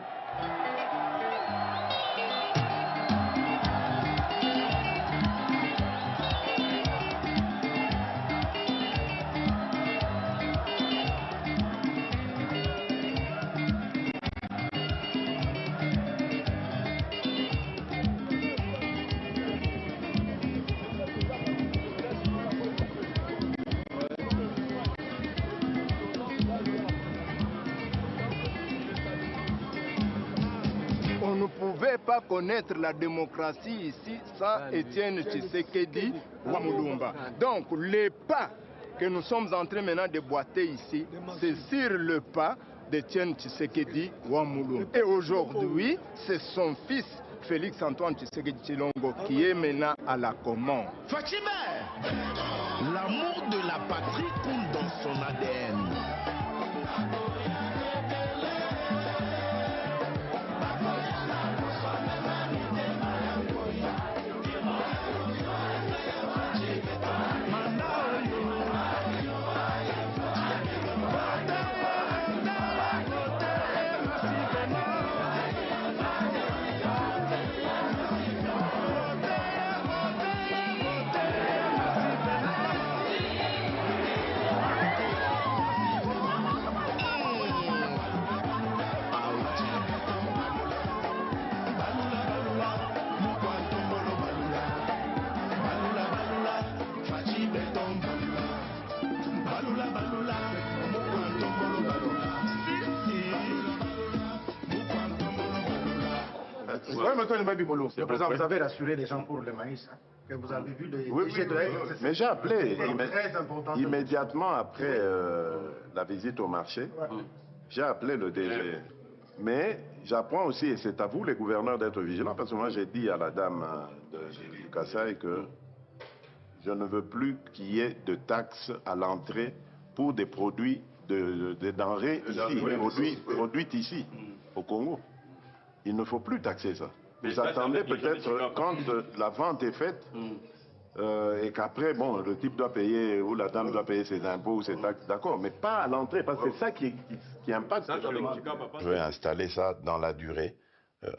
On ne pouvait pas connaître la démocratie ici sans Étienne Tshisekedi Wamulumba. Donc les pas que nous sommes en train maintenant de boiter ici, c'est sur le pas d'Étienne Tshisekedi Wamulumba. Et aujourd'hui, c'est son fils Félix Antoine Tshisekedi Tshilongo qui est maintenant à la commande. Fatima, l'amour de la patrie coule dans son ADN. Le président, vous avez rassuré les gens pour le maïs, hein, que vous avez vu les déchets de mais j'ai appelé très important. immédiatement après la visite au marché. J'ai appelé le DG. Mais j'apprends aussi, et c'est à vous les gouverneurs d'être vigilants, parce que moi j'ai dit à la dame du Kasaï que je ne veux plus qu'il y ait de taxes à l'entrée pour des produits, des denrées ici, produites ici, au Congo. Il ne faut plus taxer ça. Vous attendez peut-être quand la vente est faite et qu'après, bon, le type doit payer ou la dame doit payer ses impôts ou ses taxes, d'accord, mais pas à l'entrée, parce que c'est ça qui impacte. Je vais installer ça dans la durée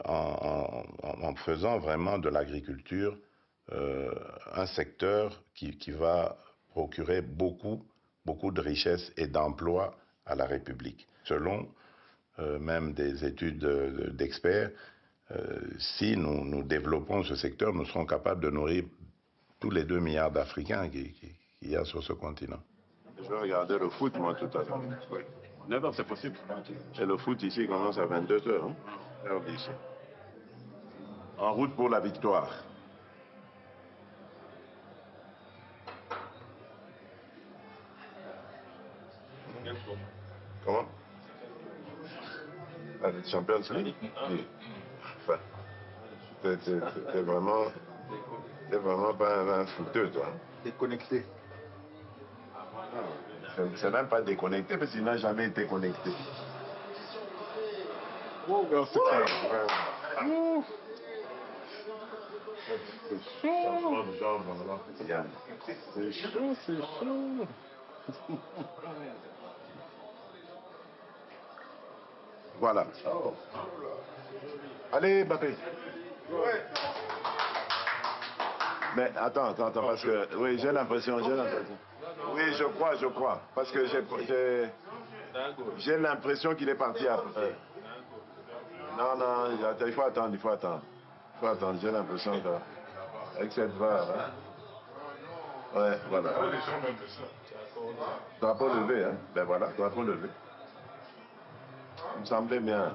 en faisant vraiment de l'agriculture un secteur qui va procurer beaucoup de richesses et d'emplois à la République. Selon même des études d'experts, si nous développons ce secteur, nous serons capables de nourrir tous les 2 milliards d'Africains qu'il y a sur ce continent. Je vais regarder le foot, moi, tout à l'heure. Non, c'est possible. Et le foot ici commence à 22h, hein, heure d'ici. En route pour la victoire. Comment? La Champions League? Oui. Enfin, t'es vraiment pas un footeur, toi. Déconnecté. C'est même pas déconnecté parce qu'il n'a jamais été connecté. C'est chaud, c'est chaud. Voilà. Allez, Mbappé. Mais attends, parce que... Oui, j'ai l'impression. Oui, je crois. Parce que j'ai l'impression qu'il est parti après. Non, il faut attendre. J'ai l'impression que... Avec cette VAR, hein. Ouais, voilà. Drapeau levé, hein. Ben voilà, drapeau levé. Il me semblait bien.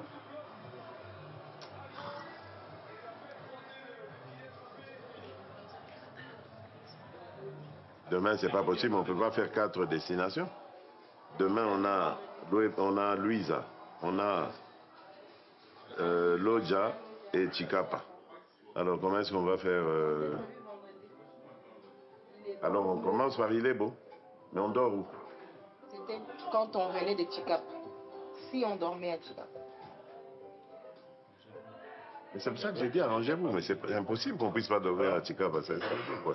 Demain, c'est pas possible, on ne peut pas faire 4 destinations. Demain, on a Luisa, on a Lodja et Chikapa. Alors, comment est-ce qu'on va faire Alors, on commence par Ilebo, mais on dort où? C'était quand on venait de Chikapa. Si on dormait à Chikapa. C'est pour ça que j'ai dit arrangez-vous, mais c'est impossible qu'on puisse pas dormir à Chikapa. Quoi.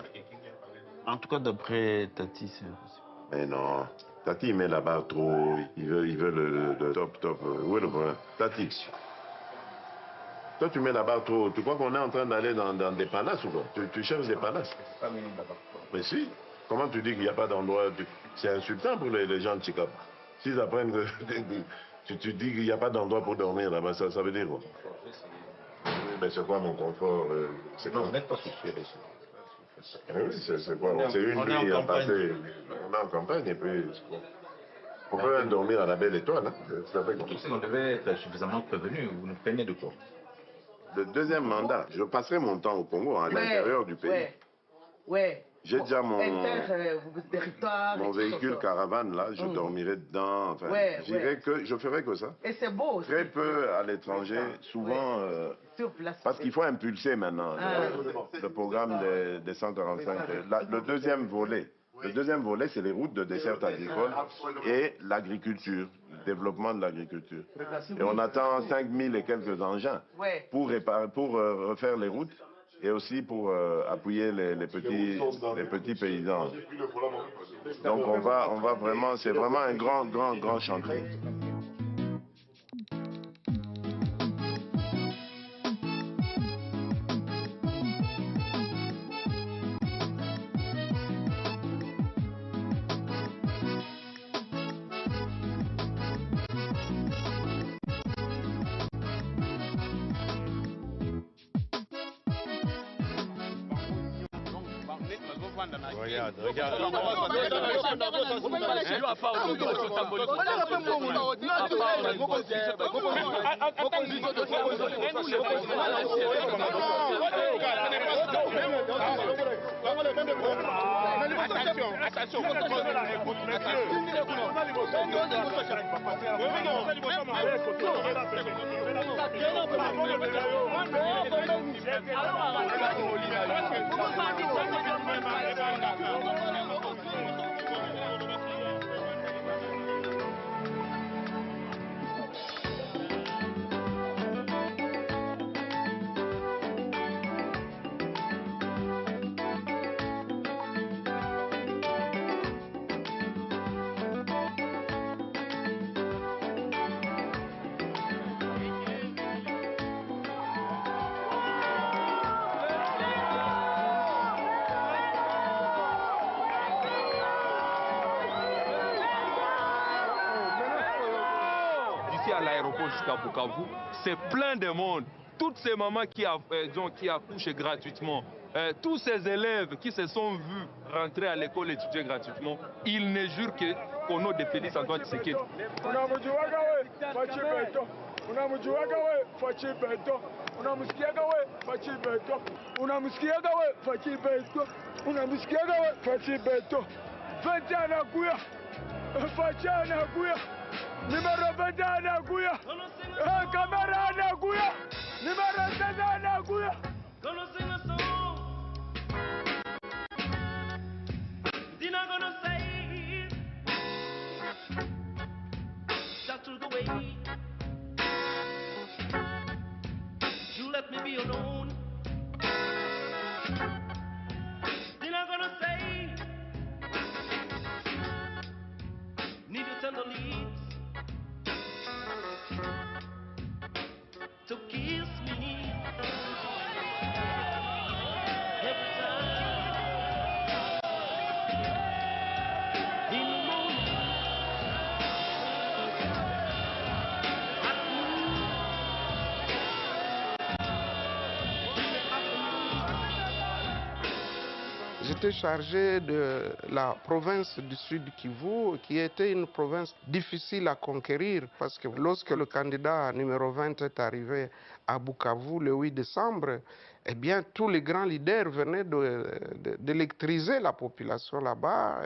En tout cas, d'après Tati, c'est impossible. Mais non, Tati, il met la barre trop, il veut le top. Où est le problème? Tati, toi tu mets la barre trop, tu crois qu'on est en train d'aller dans des panasses ou quoi? Tu cherches des panasses? Mais si, comment tu dis qu'il n'y a pas d'endroit? C'est insultant pour les gens de Chikapa. S'ils apprennent que tu dis qu'il n'y a pas d'endroit pour dormir là-bas, ça veut dire quoi? Oui, mais c'est quoi mon confort? Non, vous n'êtes pas soucié ici. Oui, c'est quoi? C'est une nuit à passer. On est en campagne et puis on peut même dormir à la belle étoile. Hein? On devait être suffisamment prévenu. Vous nous plaignez de quoi? Le deuxième mandat, je passerai mon temps au Congo, à l'intérieur du pays. Ouais. J'ai déjà mon véhicule caravane là, je dormirai dedans. Enfin, je ferai que ça. Et c'est beau. Très peu à l'étranger, souvent. Sur place. Parce qu'il faut impulser maintenant le programme des 145. Le deuxième volet, c'est les routes de dessert agricole et l'agriculture, le développement de l'agriculture. Et on attend 5000 et quelques engins pour refaire les routes et aussi pour appuyer les petits paysans. Donc on va vraiment, c'est vraiment un grand chantier. Regarde. Attention. À l'aéroport jusqu'à Bukavu, c'est plein de monde. Toutes ces mamans qui accouchent gratuitement, tous ces élèves qui se sont vus rentrer à l'école étudier gratuitement, ils ne jurent qu'au nom de Félix Antoine Tshisekedi. Numero 20 anakuya. Kamera anakuya. Numero 16 anakuya. Dina gonna say that through the way you let me be alone. J'étais chargé de la province du Sud Kivu, qui était une province difficile à conquérir, parce que lorsque le candidat numéro 20 est arrivé à Bukavu le 8 décembre, eh bien, tous les grands leaders venaient d'électriser la population là-bas.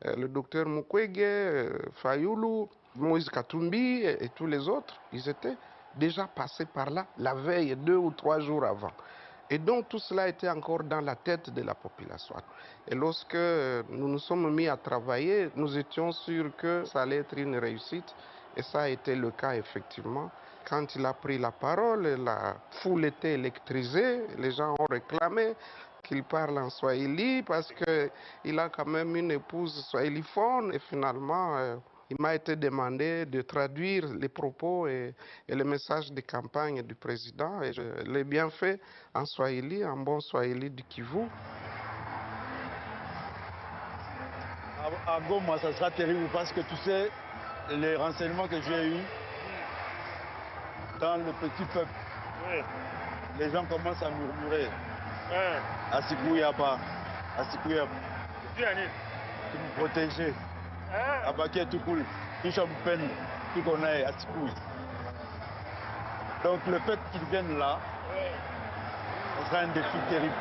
Le docteur Mukwege, Fayulu, Moïse Katumbi et tous les autres, ils étaient déjà passés par là la veille, 2 ou 3 jours avant. Et donc tout cela était encore dans la tête de la population. Et lorsque nous nous sommes mis à travailler, nous étions sûrs que ça allait être une réussite. Et ça a été le cas effectivement. Quand il a pris la parole, la foule était électrisée, les gens ont réclamé qu'il parle en swahili parce qu'il a quand même une épouse swahiliphone. Et finalement, il m'a été demandé de traduire les propos et les messages de campagne du président. Et je l'ai bien fait en swahili, en bon swahili du Kivu. À Goma, ça sera terrible parce que tu sais, les renseignements que j'ai eus dans le petit peuple, les gens commencent à murmurer. Asikouyaba, Asikouyaba. Tu me protéger. Abaké tout cool. Tu chantes peine, tu connais Asikouy. Donc le fait qu'ils viennent là, ce sera un défi terrible.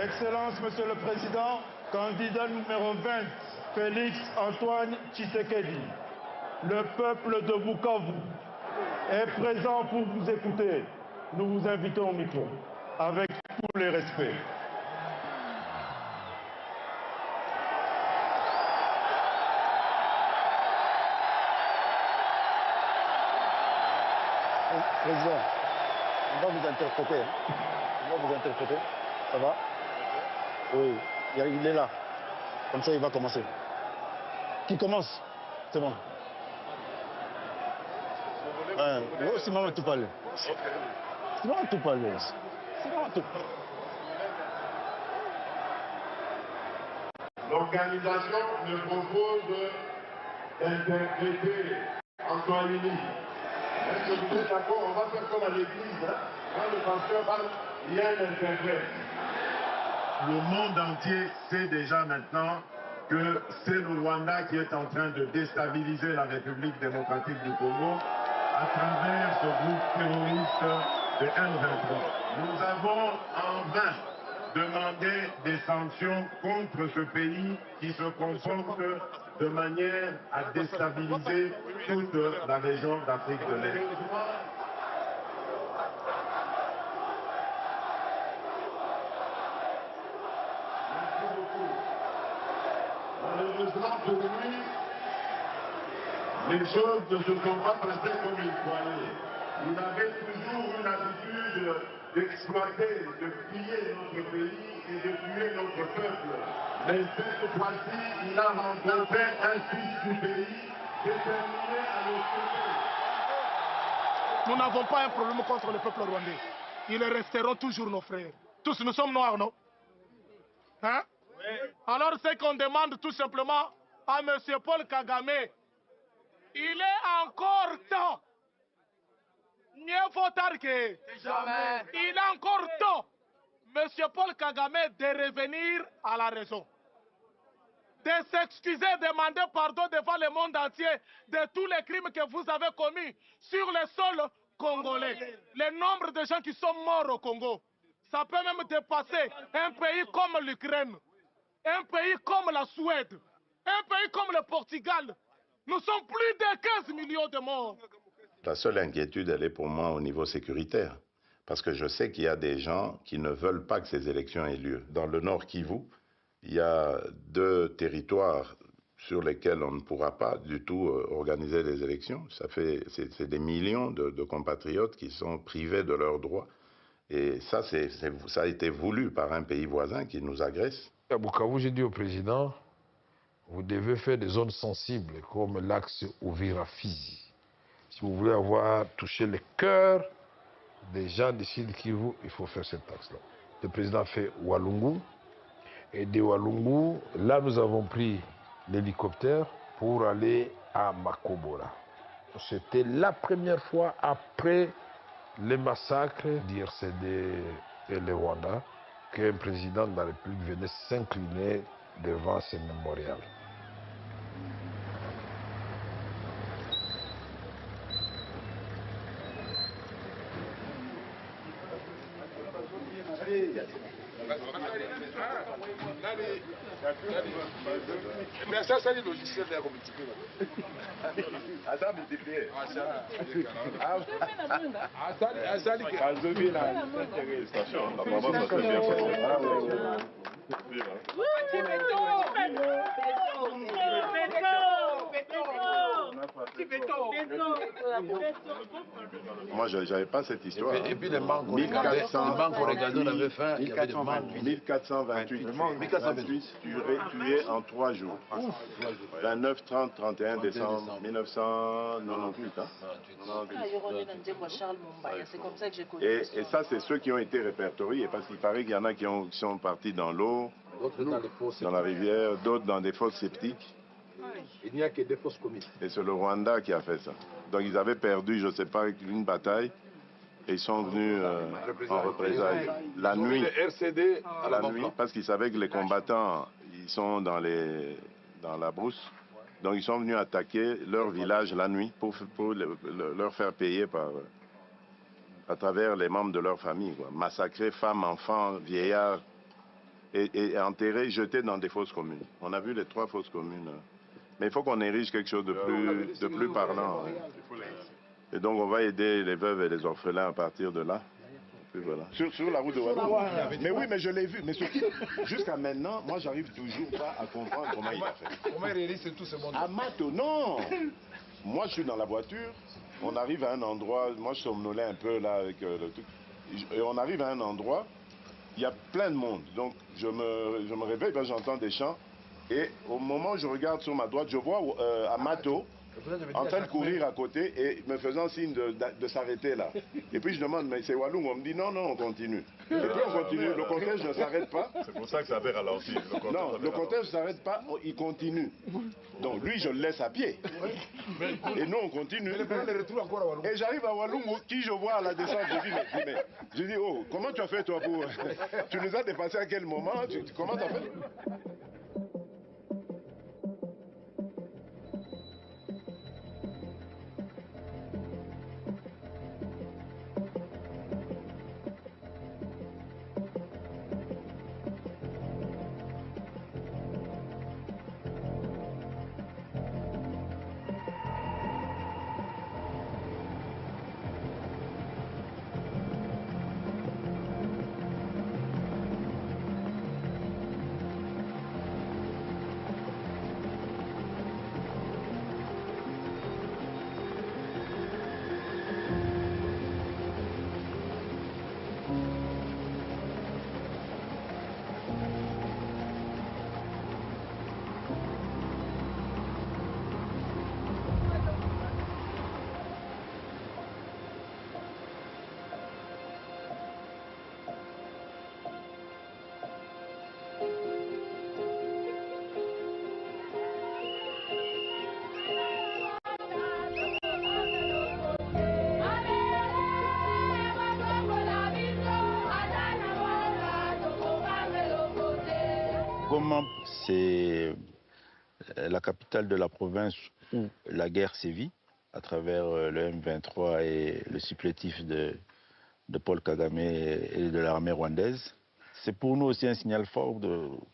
Excellence, Monsieur le Président, candidat numéro 20, Félix Antoine Tshisekedi. Le peuple de Bukavu est présent pour vous écouter. Nous vous invitons au micro, avec tous les respects. Président, on va vous interpréter. On va vous interpréter. Ça va? Oui, il est là. Comme ça, il va commencer. Qui commence? C'est bon. C'est maman tout parler. C'est maman tout parler. C'est maman tout parler. L'organisation me propose d'interpréter en swahili. Est-ce que vous êtes d'accord? On va faire comme à l'église. Quand le pasteur parle, il y a un interprète. Le monde entier sait déjà maintenant que c'est le Rwanda qui est en train de déstabiliser la République démocratique du Congo à travers ce groupe terroriste de M23. Nous avons en vain demandé des sanctions contre ce pays qui se comporte de manière à déstabiliser toute la région d'Afrique de l'Est. Malheureusement pour lui, les choses ne se sont pas passées comme il croyait. Il avait toujours une habitude d'exploiter, de piller notre pays et de tuer notre peuple. Mais cette fois-ci, il a rencontré un fils du pays déterminé à le sauver. Nous n'avons pas un problème contre le peuple rwandais. Ils resteront toujours nos frères. Tous nous sommes noirs, non? Hein? Oui. Alors c'est qu'on demande tout simplement à M. Paul Kagame, il est encore temps. Mieux vaut tard que jamais. Il est encore temps, M. Paul Kagame, de revenir à la raison. De s'excuser, demander pardon devant le monde entier de tous les crimes que vous avez commis sur le sol congolais. Le nombre de gens qui sont morts au Congo, ça peut même dépasser un pays comme l'Ukraine, un pays comme la Suède, un pays comme le Portugal. Nous sommes plus de 15 millions de morts. La seule inquiétude, elle est pour moi au niveau sécuritaire. Parce que je sais qu'il y a des gens qui ne veulent pas que ces élections aient lieu. Dans le Nord Kivu, il y a 2 territoires sur lesquels on ne pourra pas du tout organiser les élections. C'est des millions de compatriotes qui sont privés de leurs droits. Et ça, ça a été voulu par un pays voisin qui nous agresse. À Bukavu, j'ai dit au président, vous devez faire des zones sensibles comme l'axe Uvira-Fizi. Si vous voulez avoir touché le cœur des gens du Sud Kivu, il faut faire cet axe-là. Le président a fait Walungu. Et de Walungu, là, nous avons pris l'hélicoptère pour aller à Makobora. C'était la première fois après les massacres d'IRCD et le Rwanda qu'un président de la République venait s'incliner devant ces mémorials. Mais ça, c'est le logiciel de la communauté. Ça multiplié. Moi, je n'avais pas cette histoire. Et puis les banques, 1428 tués en 3 jours. 29, 30, 31 décembre 1998. Et ça, c'est ceux qui ont été répertoriés, parce qu'il paraît qu'il y en a qui sont partis dans l'eau, dans la rivière, d'autres dans des fosses septiques. Il n'y a que des fosses communes. Et c'est le Rwanda qui a fait ça. Donc ils avaient perdu, je ne sais pas, une bataille. Et ils sont venus en représailles la nuit. RCD à la nuit, parce qu'ils savaient que les combattants, ils sont dans la brousse. Donc ils sont venus attaquer leur village la nuit pour leur faire payer à travers les membres de leur famille. Quoi. Massacrer femmes, enfants, vieillards et enterrer, jeter dans des fosses communes. On a vu les 3 fosses communes. Mais il faut qu'on érige quelque chose de plus parlant. Et donc on va aider les veuves et les orphelins à partir de là. Puis voilà. Sur la route de Ouagadougou. Mais oui, mais je l'ai vu. Mais jusqu'à maintenant, moi j'arrive toujours pas à comprendre comment il a fait. Comment il réalise tout ce monde? À Mato, non. Moi je suis dans la voiture, on arrive à un endroit, moi je somnolais un peu là avec le truc. Et on arrive à un endroit, il y a plein de monde. Donc je me réveille, ben, j'entends des chants. Et au moment où je regarde sur ma droite, je vois Amato en train de courir à côté et me faisant signe de s'arrêter là. Et puis je demande, mais c'est Walloum? On me dit, non, non, on continue. Et puis on continue, le cortège ne s'arrête pas. C'est pour ça que ça avait ralenti. Non, le cortège ne s'arrête pas, il continue. Donc lui, je le laisse à pied. Et nous, on continue. Et j'arrive à Walloum, qui je vois à la descente, je dis, oh, comment tu as fait toi pour... Tu nous as dépassé à quel moment? Comment tu as fait? Goma, c'est la capitale de la province où la guerre sévit, à travers le M23 et le supplétif de Paul Kagame et de l'armée rwandaise. C'est pour nous aussi un signal fort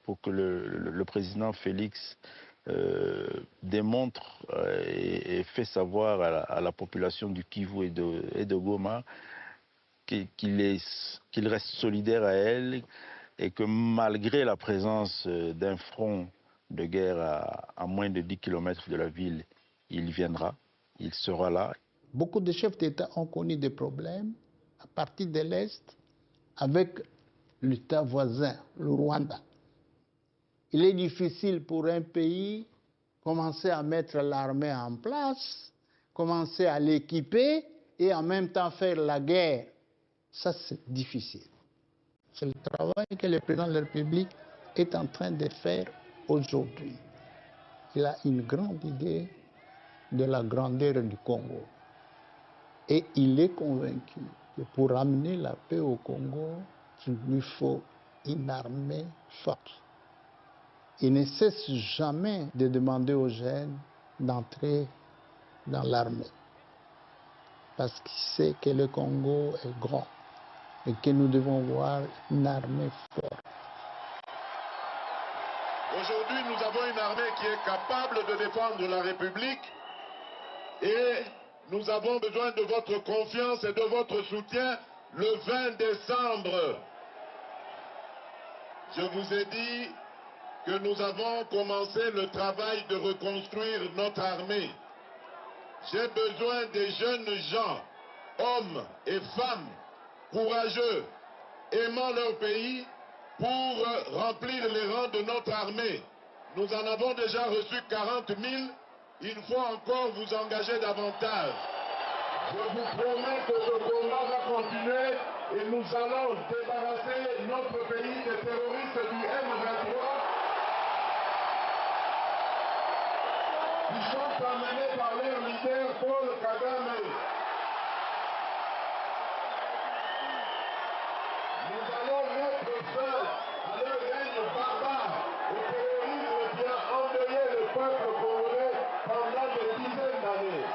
pour que le président Félix démontre et fait savoir à la population du Kivu et de Goma qu'il reste solidaire à elle et que malgré la présence d'un front de guerre à moins de 10 km de la ville, il viendra, il sera là. Beaucoup de chefs d'État ont connu des problèmes à partir de l'Est avec l'État voisin, le Rwanda. Il est difficile pour un pays commencer à mettre l'armée en place, commencer à l'équiper et en même temps faire la guerre. Ça, c'est difficile. C'est le travail que le président de la République est en train de faire aujourd'hui. Il a une grande idée de la grandeur du Congo. Et il est convaincu que pour amener la paix au Congo, il lui faut une armée forte. Il ne cesse jamais de demander aux jeunes d'entrer dans l'armée. Parce qu'il sait que le Congo est grand et que nous devons avoir une armée forte. Aujourd'hui, nous avons une armée qui est capable de défendre la République et nous avons besoin de votre confiance et de votre soutien le 20 décembre. Je vous ai dit que nous avons commencé le travail de reconstruire notre armée. J'ai besoin des jeunes gens, hommes et femmes, courageux, aimant leur pays, pour remplir les rangs de notre armée. Nous en avons déjà reçu 40 000. Il faut encore vous engager davantage. Je vous promets que ce combat va continuer et nous allons débarrasser notre pays des terroristes du M23 qui sont emmenés par leur leader Paul Kagame. Nous allons mettre fin à leur règne barbare, au terrorisme qui a endeuillé le peuple congolais pendant des dizaines d'années.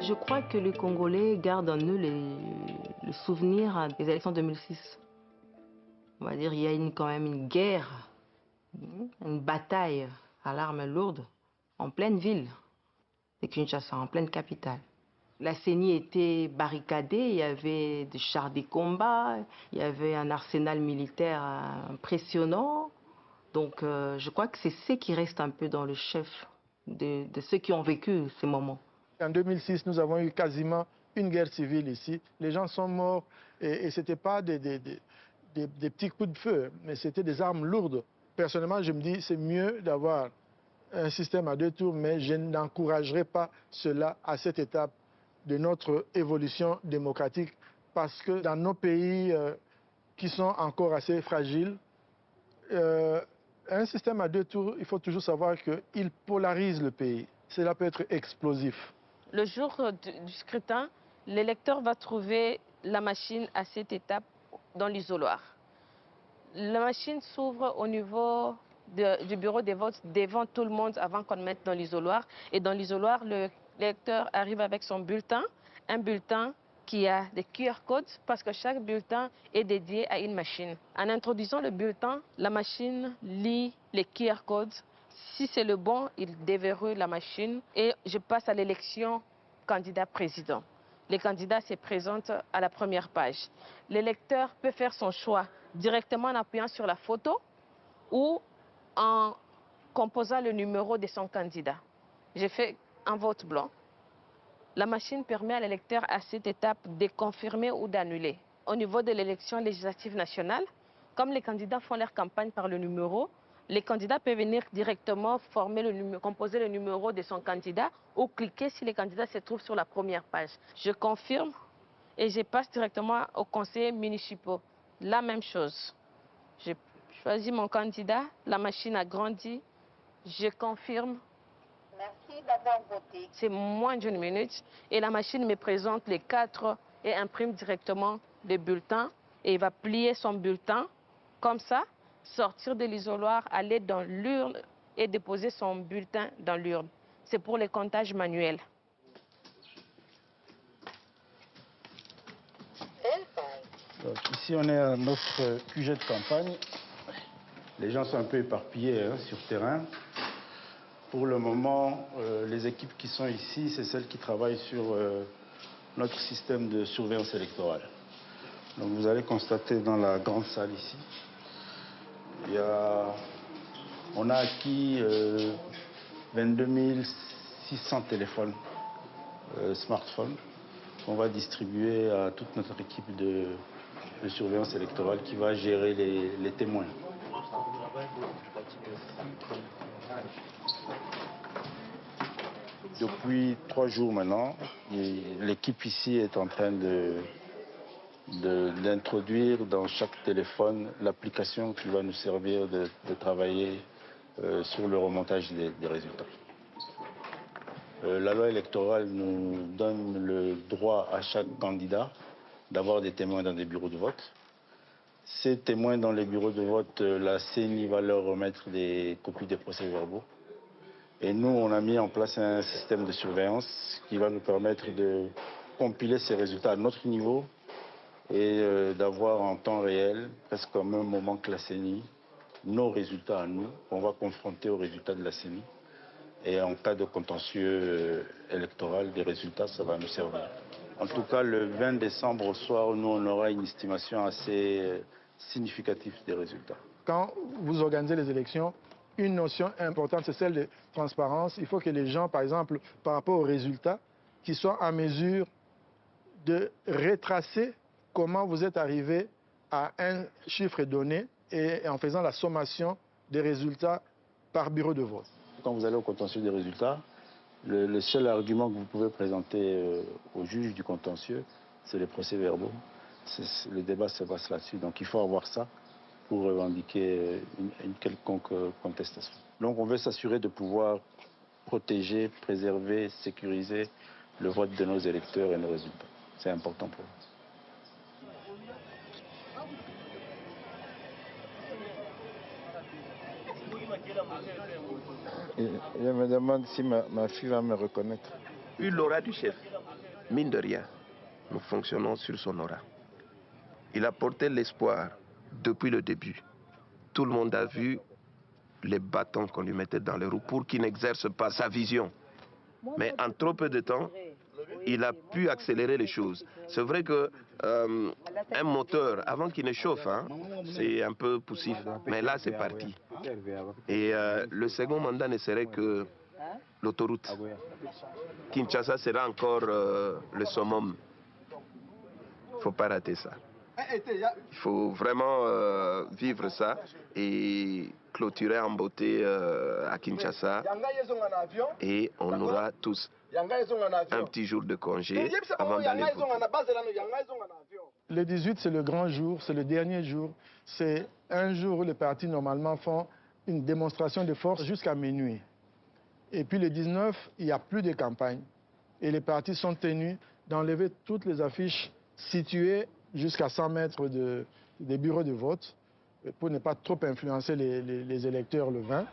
Je crois que les Congolais gardent en eux le souvenir des élections 2006. On va dire qu'il y a quand même une guerre, une bataille à l'arme lourde en pleine ville de Kinshasa, en pleine capitale. La CENI était barricadée, il y avait des chars de combat, il y avait un arsenal militaire impressionnant. Donc je crois que c'est ce qui reste un peu dans le chef de ceux qui ont vécu ces moments. En 2006, nous avons eu quasiment une guerre civile ici. Les gens sont morts et ce n'était pas des petits coups de feu, mais c'était des armes lourdes. Personnellement, je me dis c'est mieux d'avoir un système à deux tours, mais je n'encouragerai pas cela à cette étape de notre évolution démocratique parce que dans nos pays qui sont encore assez fragiles, un système à deux tours, il faut toujours savoir qu'il polarise le pays. Cela peut être explosif. Le jour du scrutin, l'électeur va trouver la machine à cette étape dans l'isoloir. La machine s'ouvre au niveau du bureau des votes devant tout le monde avant qu'on le mette dans l'isoloir. Et dans l'isoloir, l'électeur arrive avec son bulletin, un bulletin qui a des QR codes parce que chaque bulletin est dédié à une machine. En introduisant le bulletin, la machine lit les QR codes. Si c'est le bon, il déverrouille la machine et je passe à l'élection candidat-président. Les candidats se présentent à la première page. L'électeur peut faire son choix directement en appuyant sur la photo ou en composant le numéro de son candidat. J'ai fait un vote blanc. La machine permet à l'électeur à cette étape de confirmer ou d'annuler. Au niveau de l'élection législative nationale, comme les candidats font leur campagne par le numéro, les candidats peuvent venir directement composer le numéro de son candidat ou cliquer si le candidat se trouve sur la première page. Je confirme et je passe directement aux conseillers municipaux. La même chose. Je choisis mon candidat, la machine a grandi, je confirme. Merci d'avoir voté. C'est moins d'une minute et la machine me présente les 4 et imprime directement le bulletin et il va plier son bulletin comme ça, sortir de l'isoloir, aller dans l'urne et déposer son bulletin dans l'urne. C'est pour les comptages manuels. Donc, ici, on est à notre QG de campagne. Les gens sont un peu éparpillés sur terrain. Pour le moment, les équipes qui sont ici, c'est celles qui travaillent sur notre système de surveillance électorale. Donc, vous allez constater dans la grande salle ici, on a acquis 22 600 téléphones, smartphones, qu'on va distribuer à toute notre équipe de surveillance électorale qui va gérer les témoins. Depuis 3 jours maintenant, l'équipe ici est en train d'introduire dans chaque téléphone l'application qui va nous servir de travailler sur le remontage des résultats. La loi électorale nous donne le droit à chaque candidat d'avoir des témoins dans des bureaux de vote. Ces témoins dans les bureaux de vote, la CENI va leur remettre des copies des procès-verbaux. Et nous, on a mis en place un système de surveillance qui va nous permettre de compiler ces résultats à notre niveau et d'avoir en temps réel, presque au même moment que la CENI, nos résultats à nous, qu'on va confronter aux résultats de la CENI. Et en cas de contentieux électoral, des résultats, ça va nous servir. En tout cas, le 20 décembre au soir, nous, on aura une estimation assez significative des résultats. Quand vous organisez les élections, une notion importante, c'est celle de transparence. Il faut que les gens, par exemple, par rapport aux résultats, qu'ils soient en mesure de retracer comment vous êtes arrivé à un chiffre donné et en faisant la sommation des résultats par bureau de vote. Quand vous allez au contentieux des résultats, le seul argument que vous pouvez présenter au juge du contentieux, c'est les procès-verbaux. Le débat se passe là-dessus. Donc il faut avoir ça pour revendiquer une quelconque contestation. Donc on veut s'assurer de pouvoir protéger, préserver, sécuriser le vote de nos électeurs et nos résultats. C'est important pour nous. Je me demande si ma fille va me reconnaître. Oui, l'aura du chef. Mine de rien, nous fonctionnons sur son aura. Il a porté l'espoir depuis le début. Tout le monde a vu les bâtons qu'on lui mettait dans les roues pour qu'il n'exerce pas sa vision. Mais en trop peu de temps, il a pu accélérer les choses. C'est vrai que un moteur, avant qu'il ne chauffe, c'est un peu poussif. Mais là, c'est parti. Et le second mandat ne serait que l'autoroute. Kinshasa sera encore le summum. Il ne faut pas rater ça. Il faut vraiment vivre ça et clôturer en beauté à Kinshasa. Et on aura tous un petit jour de congé avant d'aller voter. Le 18, c'est le grand jour, c'est le dernier jour. C'est un jour où les partis normalement font une démonstration de force jusqu'à minuit. Et puis le 19, il n'y a plus de campagne. Et les partis sont tenus d'enlever toutes les affiches situées jusqu'à 100 mètres des bureaux de vote pour ne pas trop influencer les électeurs le 20.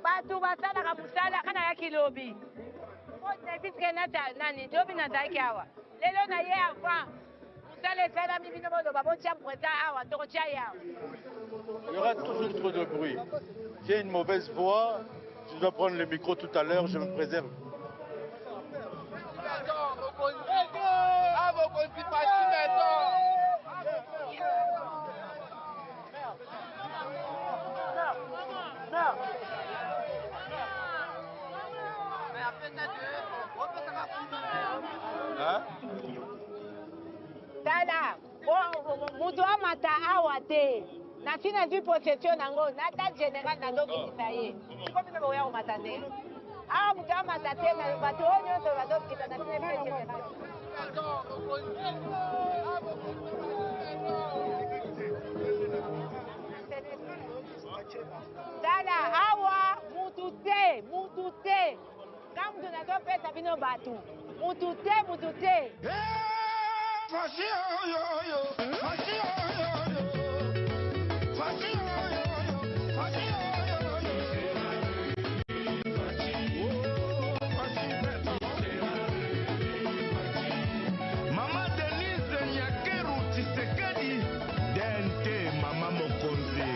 Batu basalaka musala kana ya kilobi. Mose fiske nani dobi na daki awa. Lelo na ye avant. Musala sala mi bino bodo babo tia preta awa to tia ya. Il y aura toujours trop de bruit. J'ai une mauvaise voix. Je dois prendre le micro tout à l'heure. Je me préserve. Tala, mutu amata awa te. Na fina du possession nango, na date générale na doki isaye. Komi na boya omata te. Awa mutu amata te na bato onyo to bato kita na fina du générale. Tala, awa mutu te. Quand tu n'as pas fait ta bino batou. Mutu te. Mama Denise Nyakeru Tshisekedi Dente Mama Mokonzi.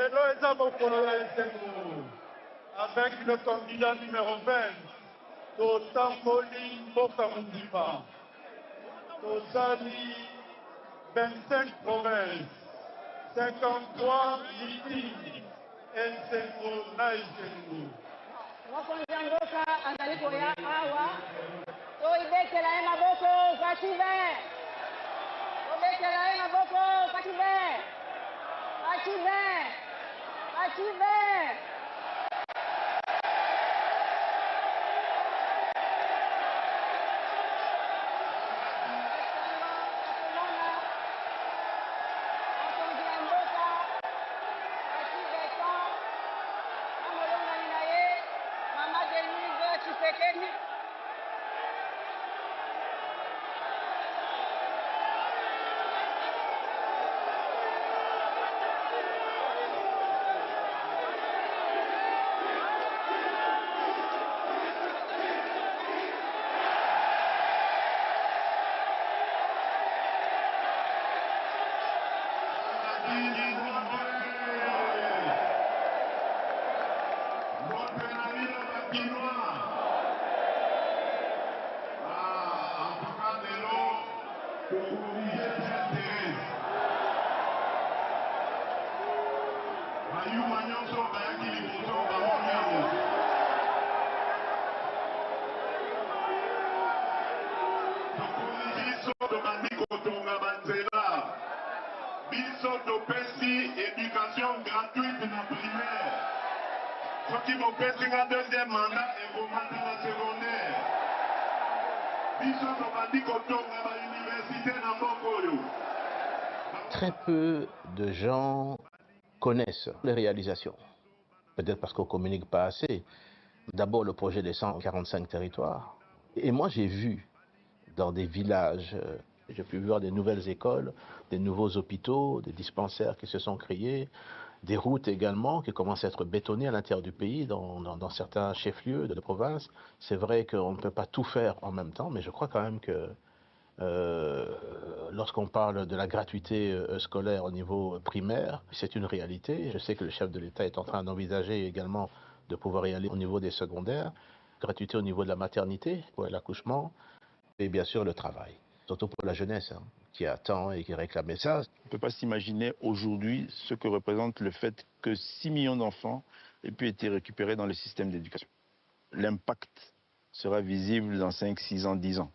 Lelo eza mokolo ya esengo. Avec le candidat numéro 20, totamboli mboka mobimba. Tozali 25 provinces, 53 meetings, esengo na esengo. Mokonzi ya mboka azali koya awa toyibetela ye maboko Facive, tobetela ye maboko Facive, Facive, Facive. Éducation gratuite dans la primaire. Ceux qui vont passer un deuxième mandat et vont monter dans la secondaire. Très peu de gens connaissent les réalisations. Peut-être parce qu'on ne communique pas assez. D'abord, le projet des 145 territoires. Et moi, j'ai vu dans des villages, j'ai pu voir des nouvelles écoles, des nouveaux hôpitaux, des dispensaires qui se sont créés, des routes également qui commencent à être bétonnées à l'intérieur du pays, dans certains chefs-lieux de la province. C'est vrai qu'on ne peut pas tout faire en même temps, mais je crois quand même que lorsqu'on parle de la gratuité scolaire au niveau primaire, c'est une réalité. Je sais que le chef de l'État est en train d'envisager également de pouvoir y aller au niveau des secondaires, gratuité au niveau de la maternité, pour l'accouchement, et bien sûr le travail, surtout pour la jeunesse qui attend et qui réclame ça. On ne peut pas s'imaginer aujourd'hui ce que représente le fait que 6 millions d'enfants aient pu être récupérés dans le système d'éducation. L'impact sera visible dans 5, 6 ans, 10 ans.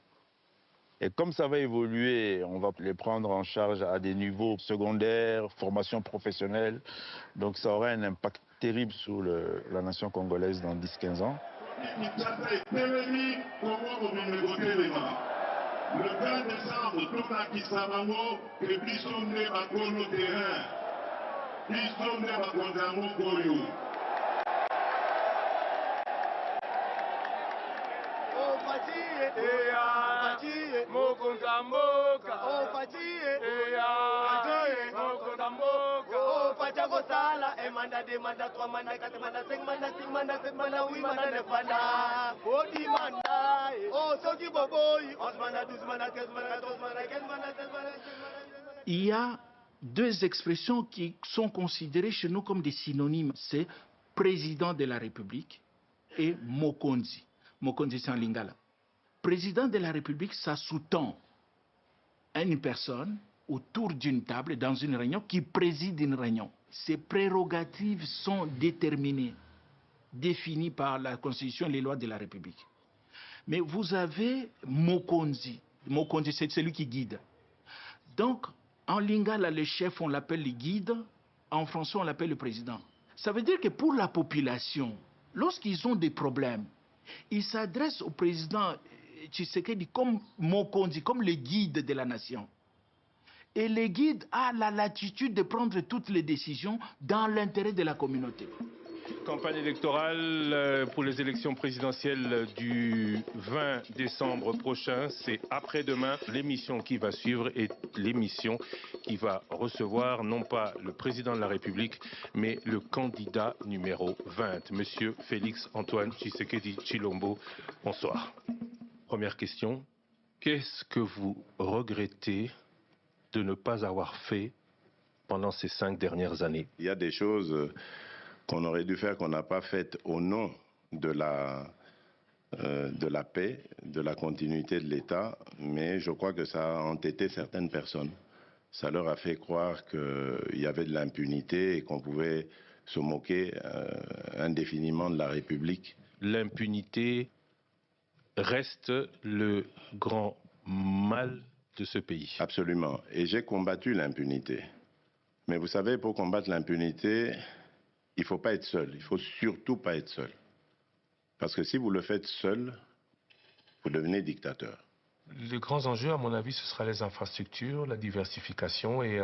Et comme ça va évoluer, on va les prendre en charge à des niveaux secondaires, formation professionnelle. Donc ça aura un impact terrible sur la nation congolaise dans 10-15 ans. Le 20 décembre, tout à Kisabango, et puis sommes à Kono terrain. Puis sommes à Konzamo Koyo. Oh, Fatie, Fatie, Mokonzamboka. Oh, Fatie, Mokonzamboka. Oh, Fatia Gosala, et manda 2 manda 3 manda 4 manda 5 manda 6 manda 7 manda 8 manda 9 manda. Oh, 10 manda. Oh, Soki Boboy. 11 manda 12 manda 13 manda 14 manda 15 manda 16 manda 17 manda. Il y a 2 expressions qui sont considérées chez nous comme des synonymes. C'est président de la République et Mokonzi. Mokonzi, c'est en lingala. Président de la République, ça sous-tend une personne autour d'une table dans une réunion qui préside une réunion. Ses prérogatives sont déterminées, définies par la Constitution et les lois de la République. Mais vous avez Mokonzi. Mokonzi, c'est celui qui guide. Donc, en lingala, le chef, on l'appelle le guide. En français, on l'appelle le président. Ça veut dire que pour la population, lorsqu'ils ont des problèmes, ils s'adressent au président Tshisekedi comme Mokonzi, comme le guide de la nation. Et le guide a la latitude de prendre toutes les décisions dans l'intérêt de la communauté. Campagne électorale pour les élections présidentielles du 20 décembre prochain, c'est après-demain. L'émission qui va suivre est l'émission qui va recevoir non pas le président de la République, mais le candidat numéro 20, Monsieur Félix Antoine Tshisekedi Tshilombo. Bonsoir. Première question, qu'est-ce que vous regrettez de ne pas avoir fait pendant ces 5 dernières années? Il y a des choses qu'on aurait dû faire, qu'on n'a pas faites au nom de la paix, de la continuité de l'État, mais je crois que ça a entêté certaines personnes. Ça leur a fait croire qu'il y avait de l'impunité et qu'on pouvait se moquer indéfiniment de la République. L'impunité reste le grand mal de ce pays. Absolument. Et j'ai combattu l'impunité. Mais vous savez, pour combattre l'impunité, il ne faut pas être seul. Il ne faut surtout pas être seul. Parce que si vous le faites seul, vous devenez dictateur. Les grands enjeux, à mon avis, ce sera les infrastructures, la diversification et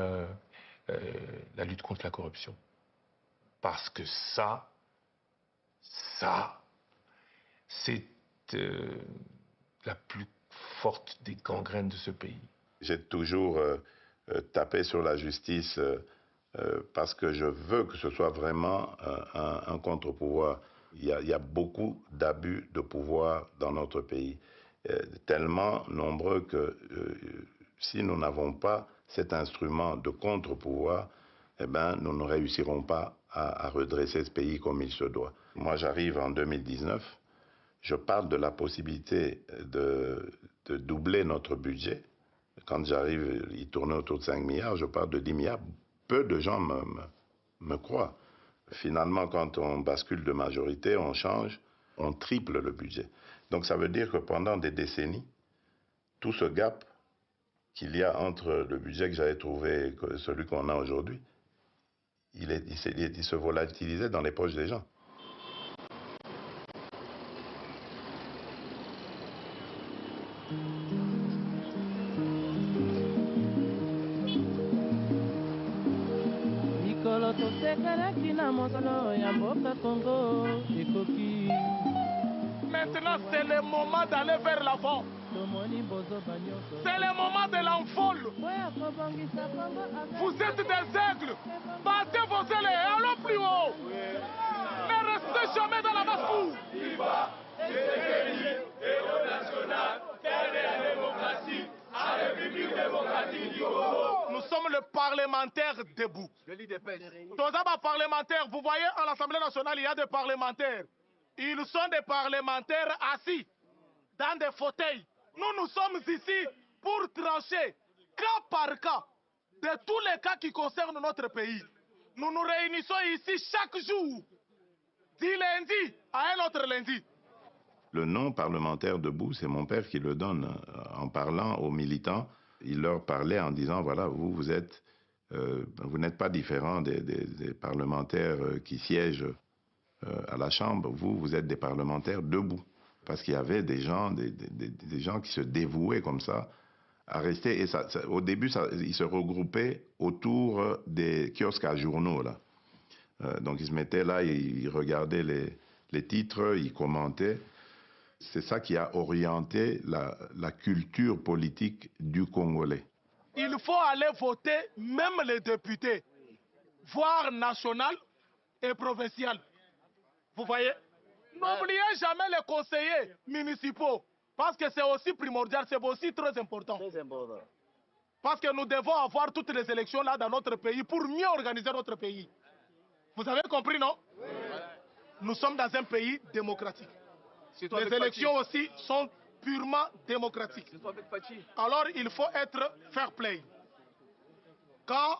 la lutte contre la corruption. Parce que ça, c'est la plus forte des gangrènes de ce pays. J'ai toujours tapé sur la justice parce que je veux que ce soit vraiment un contre-pouvoir. Il y a beaucoup d'abus de pouvoir dans notre pays, tellement nombreux que si nous n'avons pas cet instrument de contre-pouvoir, eh ben, nous ne réussirons pas à redresser ce pays comme il se doit. Moi, j'arrive en 2019, je parle de la possibilité de doubler notre budget. Quand j'arrive, il tournait autour de 5 milliards, je parle de 10 milliards. Peu de gens me croient. Finalement, quand on bascule de majorité, on change, on triple le budget. Donc ça veut dire que pendant des décennies, tout ce gap qu'il y a entre le budget que j'avais trouvé et celui qu'on a aujourd'hui, il se volatilisait dans les poches des gens. Maintenant, c'est le moment d'aller vers l'avant. C'est le moment de l'envol. Vous êtes des aigles. Battez vos ailes et allons plus haut. Ne restez jamais dans la basse-cour. Viva héros national, terre de la démocratie, à la République démocratique du Congo. Nous sommes le parlementaire debout. Tozaba parlementaire, vous voyez, à l'Assemblée nationale, il y a des parlementaires. Ils sont des parlementaires assis dans des fauteuils. Nous sommes ici pour trancher, cas par cas, de tous les cas qui concernent notre pays. Nous nous réunissons ici chaque jour, du lundi à un autre lundi. Le nom parlementaire debout, c'est mon père qui le donne en parlant aux militants. Il leur parlait en disant, voilà, vous n'êtes pas différents des parlementaires qui siègent à la Chambre. Vous êtes des parlementaires debout. Parce qu'il y avait des gens qui se dévouaient comme ça à rester. Et au début, ils se regroupaient autour des kiosques à journaux, là. Donc ils se mettaient là, ils regardaient les titres, ils commentaient. C'est ça qui a orienté la culture politique du Congolais. Il faut aller voter, même les députés, voire national et provincial. Vous voyez? N'oubliez jamais les conseillers municipaux, parce que c'est aussi primordial, c'est aussi très important. Parce que nous devons avoir toutes les élections là dans notre pays pour mieux organiser notre pays. Vous avez compris, non? Oui. Nous sommes dans un pays démocratique. Les élections aussi sont purement démocratiques. Alors il faut être fair play. Quand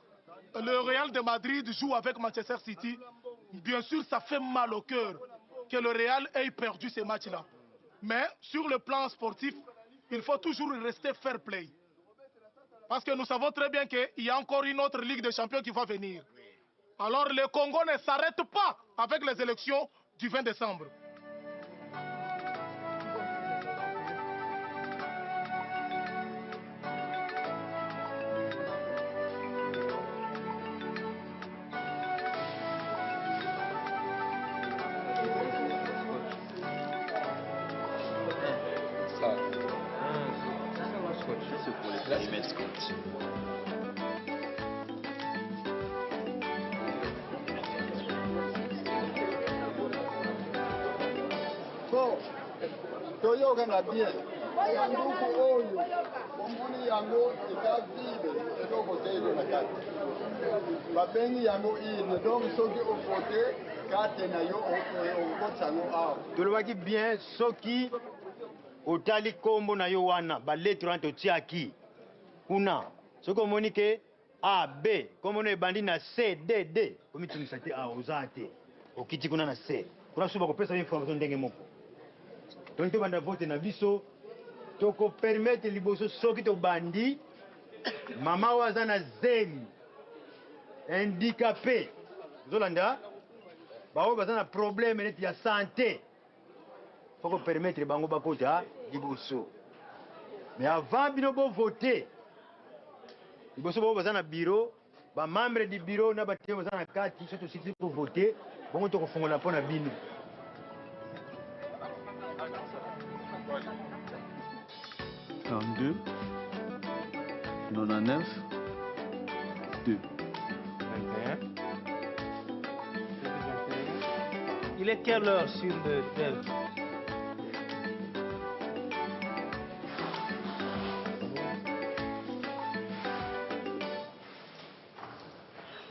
le Real de Madrid joue avec Manchester City, bien sûr ça fait mal au cœur que le Real ait perdu ces matchs-là. Mais sur le plan sportif, il faut toujours rester fair play. Parce que nous savons très bien qu'il y a encore une autre Ligue des Champions qui va venir. Alors le Congo ne s'arrête pas avec les élections du 20 décembre. toyokanga bien yanduku oyo omoni yango eza vide eloko te elo na kati babengi yango ine donc soki ovote karte na yo okotisa yango awa tolobaki bien soki otali kombo na yo wana balettre wana totiaki kuna soki omoni ke A, B, kombo na ebandi na C, D, D komitungisa te awa oza te okiti kuna na C kuna so bakopesa information ndenge moko donc tobanda vote na biso tokopermettre liboso soki tobandi mama oyo aza na zemi handicapé ozolanda baoyo baza na problème neti ya santé faut kopermettre bango bakota liboso mais avant bino bovote liboso bao baza na bureau bamembre du bureau na batie baza na kati so tositi kovote bongo tokofongola mpo na bino 32, 99, 2. 21. Il est quelle heure sur le tel?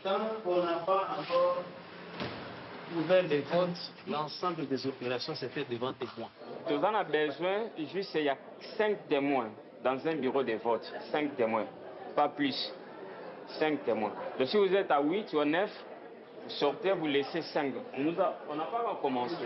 Tant qu'on n'a pas encore ouvert les votes, l'ensemble des opérations s'est fait devant témoins. Nous en avons besoin, juste il y a 5 témoins dans un bureau de vote. 5 témoins, pas plus. 5 témoins. Donc si vous êtes à 8 ou à 9, vous sortez, vous laissez 5. On n'a pas encore commencé.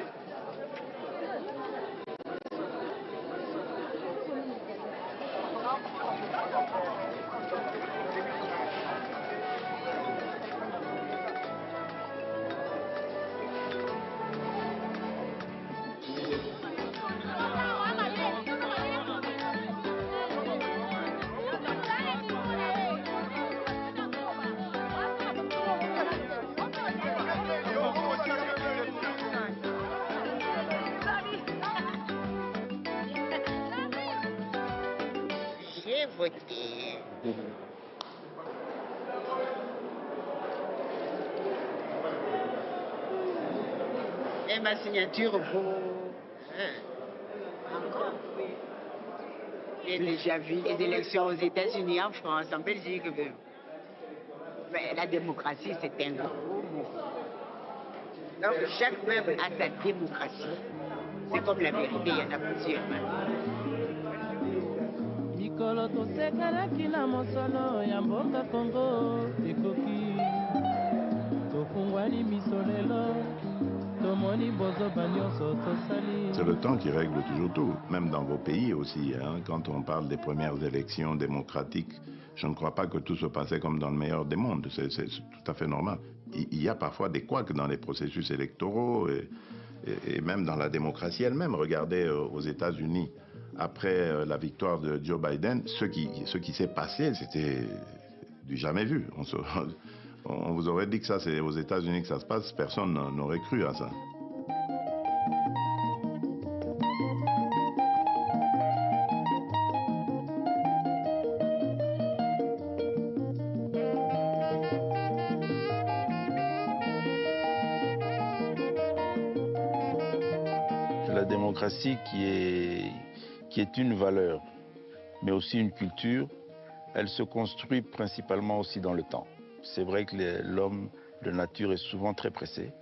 J'ai voté. Et ma signature vaut encore. J'ai déjà vu des élections aux États-Unis, en France, en Belgique. Mais la démocratie, c'est un gros mot. Donc chaque peuple a sa démocratie. C'est comme la vérité, il y en a plusieurs. mikolo tosekalaki na mosolo ya mboka Kongo ekoki tofungwani miso lelo tomoni bozoba nyonso tosali. C'est le temps qui règle toujours tout, même dans vos pays aussi. Hein. Quand on parle des premières élections démocratiques, je ne crois pas que tout se passait comme dans le meilleur des mondes. C'est tout à fait normal. Il y a parfois des couacs dans les processus électoraux et même dans la démocratie elle-même. Regardez aux États-Unis, après la victoire de Joe Biden, ce qui s'est passé, c'était du jamais vu. On vous aurait dit que ça, c'est aux États-Unis que ça se passe, personne n'aurait cru à ça. La démocratie qui est une valeur, mais aussi une culture, elle se construit principalement aussi dans le temps. C'est vrai que l'homme de nature est souvent très pressé,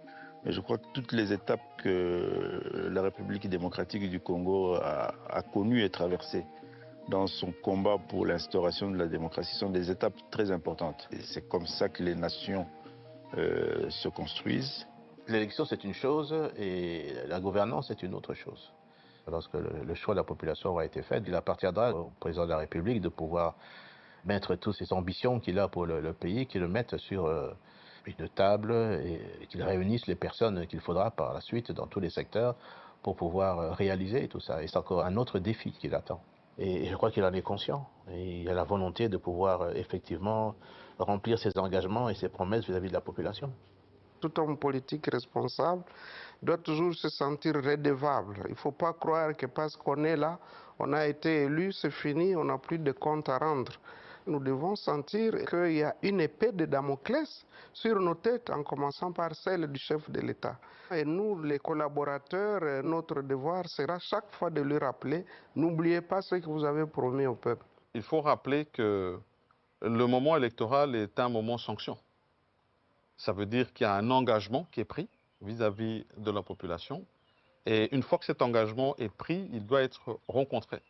mais je crois que toutes les étapes que la République démocratique du Congo a connues et traversées dans son combat pour l'instauration de la démocratie sont des étapes très importantes. C'est comme ça que les nations se construisent. L'élection, c'est une chose et la gouvernance, c'est une autre chose. Lorsque le choix de la population aura été fait, il appartiendra au président de la République de pouvoir mettre toutes ses ambitions qu'il a pour le pays, qu'il le mette sur une table et qu'il réunisse les personnes qu'il faudra par la suite dans tous les secteurs pour pouvoir réaliser tout ça. Et c'est encore un autre défi qui l'attend. Et je crois qu'il en est conscient. Et il a la volonté de pouvoir effectivement remplir ses engagements et ses promesses vis-à-vis de la population. Tout homme politique responsable doit toujours se sentir redevable. Il ne faut pas croire que parce qu'on est là, on a été élu, c'est fini, on n'a plus de compte à rendre. Nous devons sentir qu'il y a une épée de Damoclès sur nos têtes, en commençant par celle du chef de l'État. Et nous, les collaborateurs, notre devoir sera chaque fois de lui rappeler, n'oubliez pas ce que vous avez promis au peuple. Il faut rappeler que le moment électoral est un moment sanction. Ça veut dire qu'il y a un engagement qui est pris vis-à-vis de la population. Et une fois que cet engagement est pris, il doit être rencontré.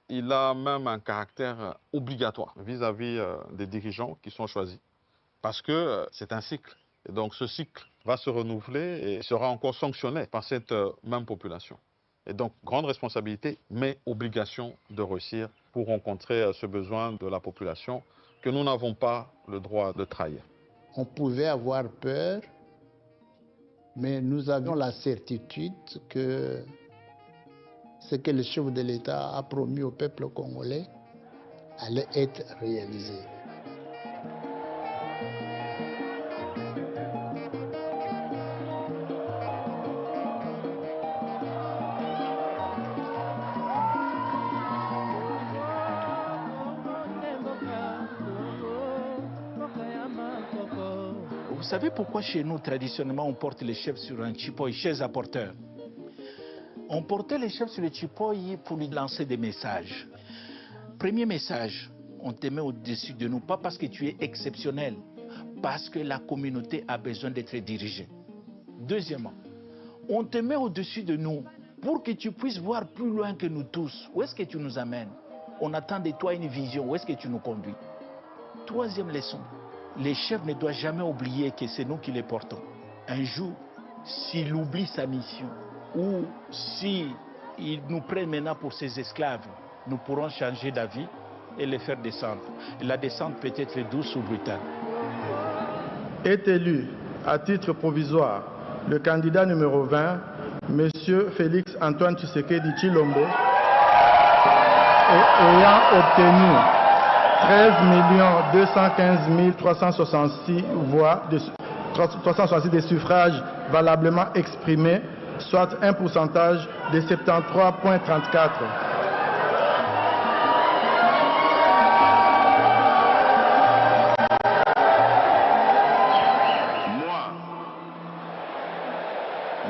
Il a même un caractère obligatoire vis-à-vis des dirigeants qui sont choisis. Parce que c'est un cycle. Et donc ce cycle va se renouveler et sera encore sanctionné par cette même population. Et donc grande responsabilité, mais obligation de réussir pour rencontrer ce besoin de la population que nous n'avons pas le droit de trahir. On pouvait avoir peur, mais nous avions la certitude que ce que le chef de l'État a promis au peuple congolais allait être réalisé. Vous savez pourquoi chez nous, traditionnellement, on porte les chefs sur un chipoy, chaise à porteur? On portait les chefs sur le chipoy pour lui lancer des messages. Premier message, on te met au-dessus de nous, pas parce que tu es exceptionnel, parce que la communauté a besoin d'être dirigée. Deuxièmement, on te met au-dessus de nous pour que tu puisses voir plus loin que nous tous. Où est-ce que tu nous amènes? On attend de toi une vision. Où est-ce que tu nous conduis? Troisième leçon, les chefs ne doivent jamais oublier que c'est nous qui les portons. Un jour, s'il oublie sa mission, ou s'il nous prend maintenant pour ses esclaves, nous pourrons changer d'avis et les faire descendre. Et la descente peut être douce ou brutale. Est élu à titre provisoire le candidat numéro 20, M. Félix Antoine Tshisekedi Tshilombo, ayant obtenu 13 215 366 voix, 366 des suffrages valablement exprimés, soit un pourcentage de 73,34.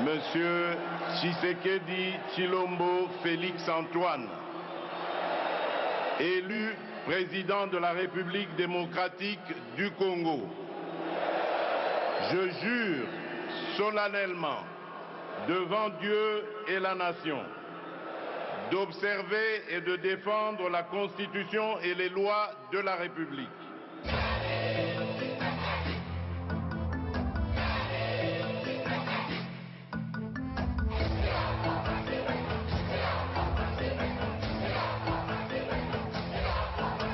Monsieur Tshisekedi Tshilombo Félix Antoine, élu président de la République démocratique du Congo, je jure solennellement devant Dieu et la nation d'observer et de défendre la Constitution et les lois de la République,